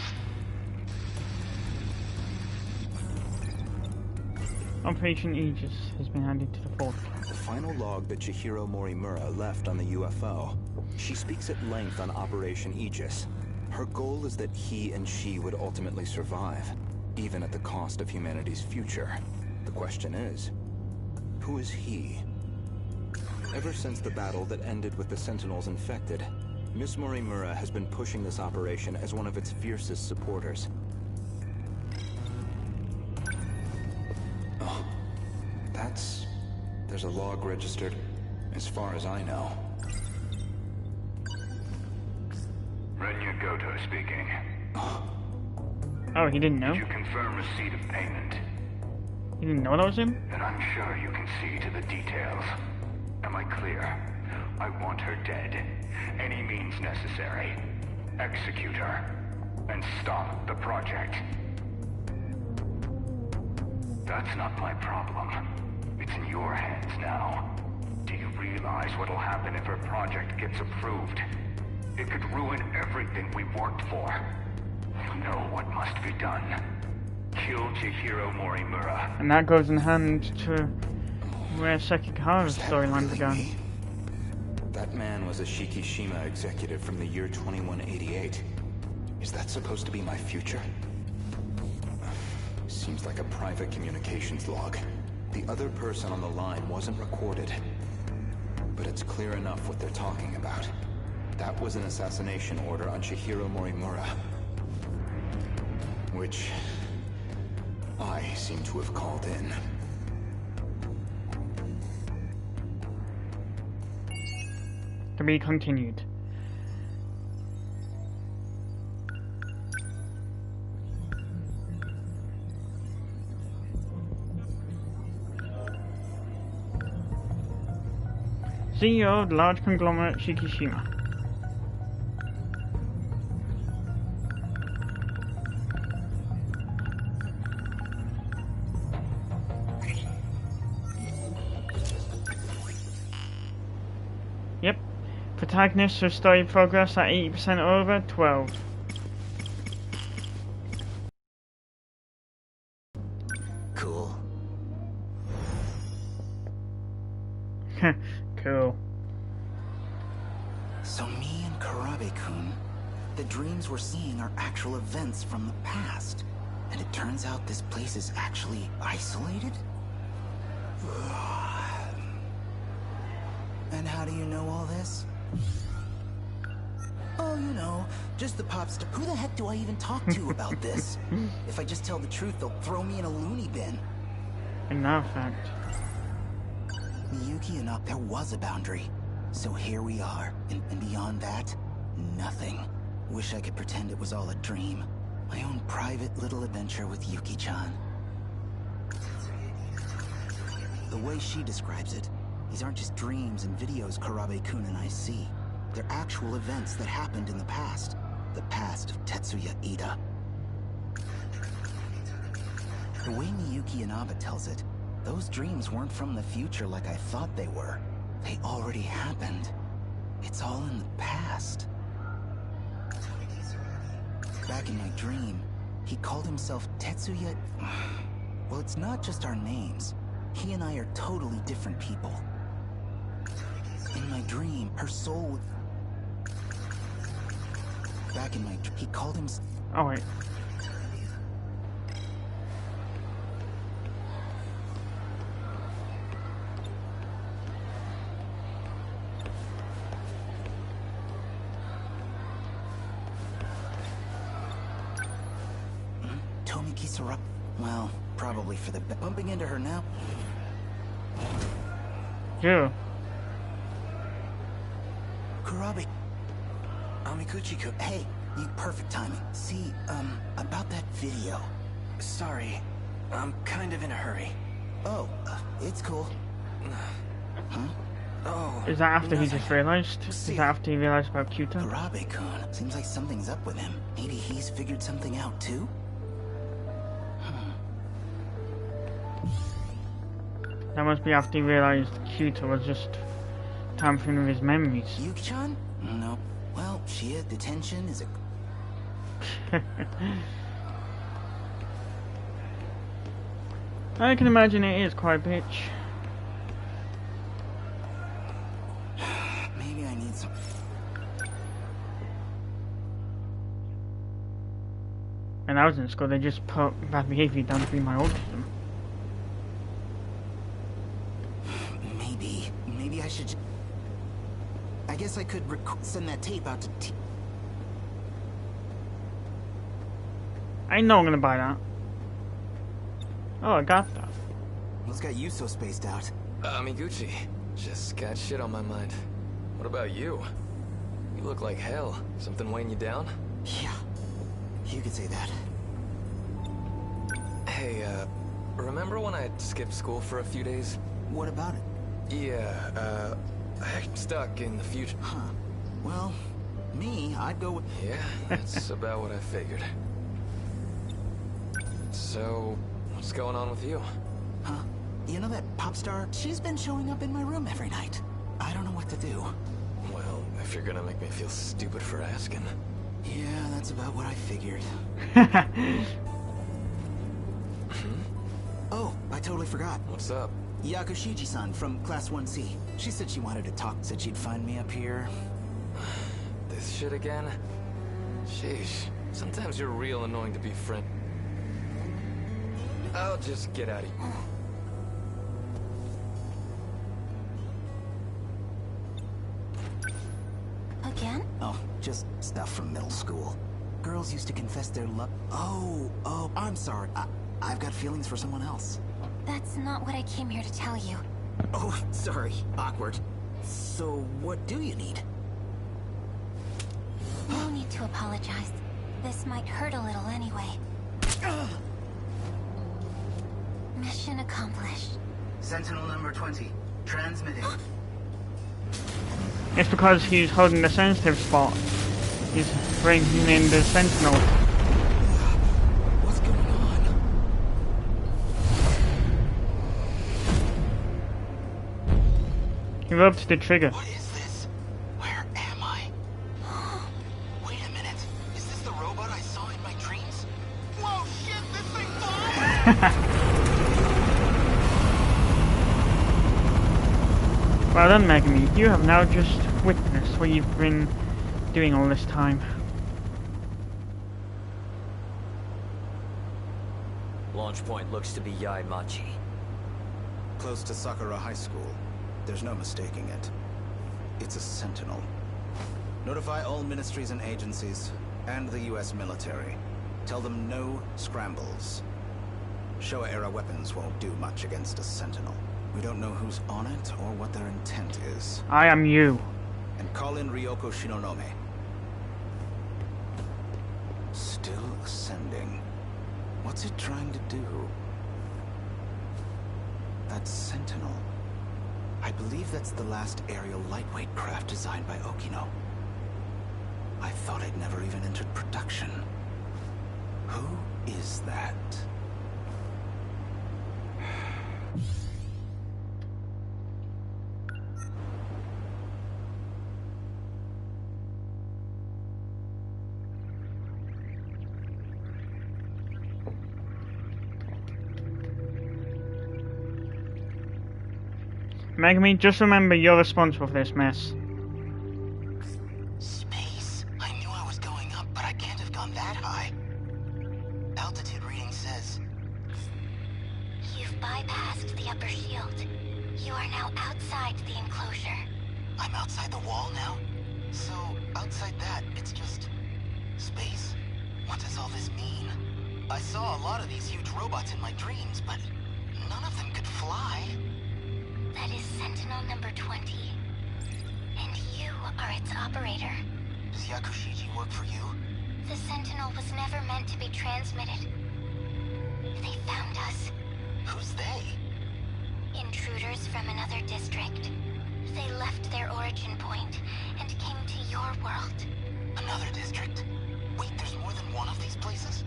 Operation Aegis has been added to the force. The final log that Chihiro Morimura left on the UFO. She speaks at length on Operation Aegis. Her goal is that he and she would ultimately survive, even at the cost of humanity's future. The question is, who is he? Ever since the battle that ended with the Sentinels infected, Miss Morimura has been pushing this operation as one of its fiercest supporters. Oh, there's a log registered, as far as I know. Renya Goto speaking. Oh, he didn't know? Did you confirm receipt of payment? He didn't know that was him? And I'm sure you can see to the details. Am I clear? I want her dead. Any means necessary. Execute her. And stop the project. That's not my problem. It's in your hands now. Do you realize what'll happen if her project gets approved? It could ruin everything we've worked for. You know what must be done. Kill Chihiro Morimura. And that goes in hand to where Sekigahara's storyline began. That man was a Shikishima executive from the year 2188. Is that supposed to be my future? Seems like a private communications log. The other person on the line wasn't recorded. But it's clear enough what they're talking about. That was an assassination order on Chihiro Morimura. Which I seem to have called in. To be continued. CEO of the large conglomerate Shikishima. Yep. Protagonists with story progress at 80% over 12. Cool. Cool. So me and Karabe-kun, the dreams we're seeing are actual events from the past. And it turns out this place is actually isolated? And how do you know all this? Oh, you know, just the pops. Who the heck do I even talk to about this? If I just tell the truth, they'll throw me in a loony bin. In that fact. Miyuki and there was a boundary. So here we are, and beyond that, nothing. Wish I could pretend it was all a dream. My own private little adventure with Yuki-chan. The way she describes it, these aren't just dreams and videos Karabe-kun and I see. They're actual events that happened in the past. The past of Tetsuya Ida. The way Miyuki Inaba tells it, those dreams weren't from the future like I thought they were. They already happened. It's all in the past. Back in my dream, he called himself Tetsuya... Well, it's not just our names. He and I are totally different people. In my dream, her soul... Back in my dream, he called him... Oh, wait. Well, probably for the bumping into her now. Yeah. Kurabe. Amikuchi-kun. Hey, you perfect timing. See, about that video. Sorry, I'm kind of in a hurry. Oh, it's cool. Huh? Oh. Is that after he just realized? Is that after he realized about Kyuta? Kurabe-kun. Seems like something's up with him. Maybe he's figured something out too? That must be after he realized Cuta was just tampering with his memories. Yuki-chan? No. Well, shit, detention is a... I can imagine it is quite a bitch. Maybe I need some... When I was in school, they just put bad behavior down to be my autism. Maybe I should... I guess I could send that tape out to I know I'm gonna buy that. Oh, I got that. What's got you so spaced out? Amiguchi, just got shit on my mind. What about you? You look like hell. Something weighing you down? Yeah, you could say that. Hey, remember when I skipped school for a few days? What about it? Yeah, I'm stuck in the future. Huh. Well, me, I'd go with... Yeah, that's about what I figured. So, what's going on with you? Huh? You know that pop star? She's been showing up in my room every night. I don't know what to do. Well, if you're gonna make me feel stupid for asking. Yeah, that's about what I figured. Oh, I totally forgot. What's up? Yakushiji-san from Class 1C. She said she wanted to talk, said she'd find me up here. This shit again? Sheesh. Sometimes you're real annoying to be friend. I'll just get out of here. Again? Oh, just stuff from middle school. Girls used to confess their love. Oh, I'm sorry. I've got feelings for someone else. That's not what I came here to tell you. Oh, sorry. Awkward. So, what do you need? No need to apologize. This might hurt a little anyway. Mission accomplished. Sentinel number 20. Transmitting. It's because he's holding the sensitive spot. He's bringing in the Sentinel. What's going on? He rubbed the trigger. What is this? Where am I? Wait a minute. Is this the robot I saw in my dreams? Whoa, shit, this thing flies! Well done, Megami. You have now just witnessed what you've been doing all this time. Launch point looks to be Yaimachi. Close to Sakura High School. There's no mistaking it. It's a Sentinel. Notify all ministries and agencies, and the US military. Tell them no scrambles. Showa-era weapons won't do much against a Sentinel. We don't know who's on it or what their intent is. I am you. And call in Ryoko Shinonome. Still ascending. What's it trying to do? That Sentinel. I believe that's the last aerial lightweight craft designed by Okino. I thought it never even entered production. Who is that? Megami, just remember you're responsible for this mess. Space? I knew I was going up, but I can't have gone that high. Altitude reading says... You've bypassed the upper shield. You are now outside the enclosure. I'm outside the wall now? So, outside that, it's just... space? What does all this mean? I saw a lot of these huge robots in my dreams, but none of them could fly. That is Sentinel number 20. And you are its operator. Does Yakushiji work for you? The Sentinel was never meant to be transmitted. They found us. Who's they? Intruders from another district. They left their origin point and came to your world. Another district? Wait, there's more than one of these places?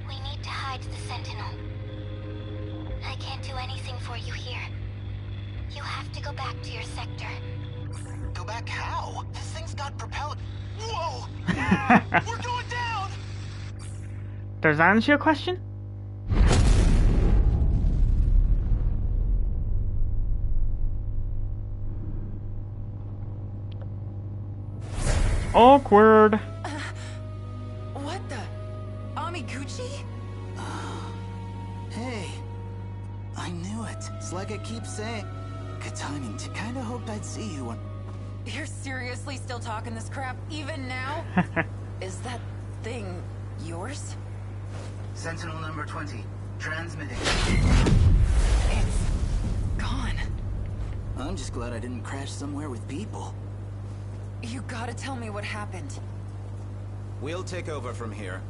We need to hide the Sentinel. I can't do anything for you here. You have to go back to your sector. Go back how? This thing's got propeller. Whoa! We're going down! Does that answer your question? Awkward. What the? Amiguchi? Hey, I knew it. It's like I keep saying. Good timing. Kinda hoped I'd see you when... You're seriously still talking this crap even now? Is that thing yours? Sentinel number 20, transmitting. It's gone. I'm just glad I didn't crash somewhere with people. You gotta tell me what happened. We'll take over from here.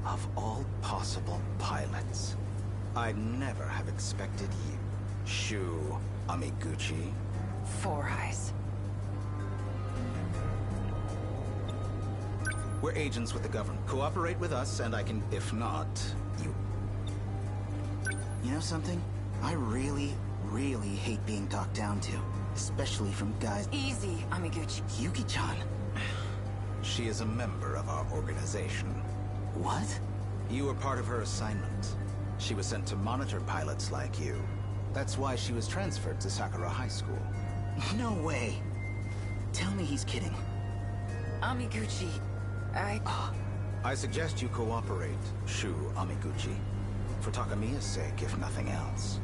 Of all possible pilots, I'd never have expected you, Shu Amiguchi. Four Eyes. We're agents with the government. Cooperate with us, and I can... If not, you... You know something? I really hate being talked down to. Especially from guys... Easy, Amiguchi. Yuki-chan. She is a member of our organization. What? You were part of her assignment. She was sent to monitor pilots like you. That's why she was transferred to Sakura High School. No way. Tell me he's kidding. Amiguchi, I suggest you cooperate, Shu Amiguchi. For Takamiya's sake, if nothing else.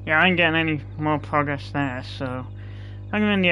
Yeah, I ain't getting any more progress there, so I'm gonna end the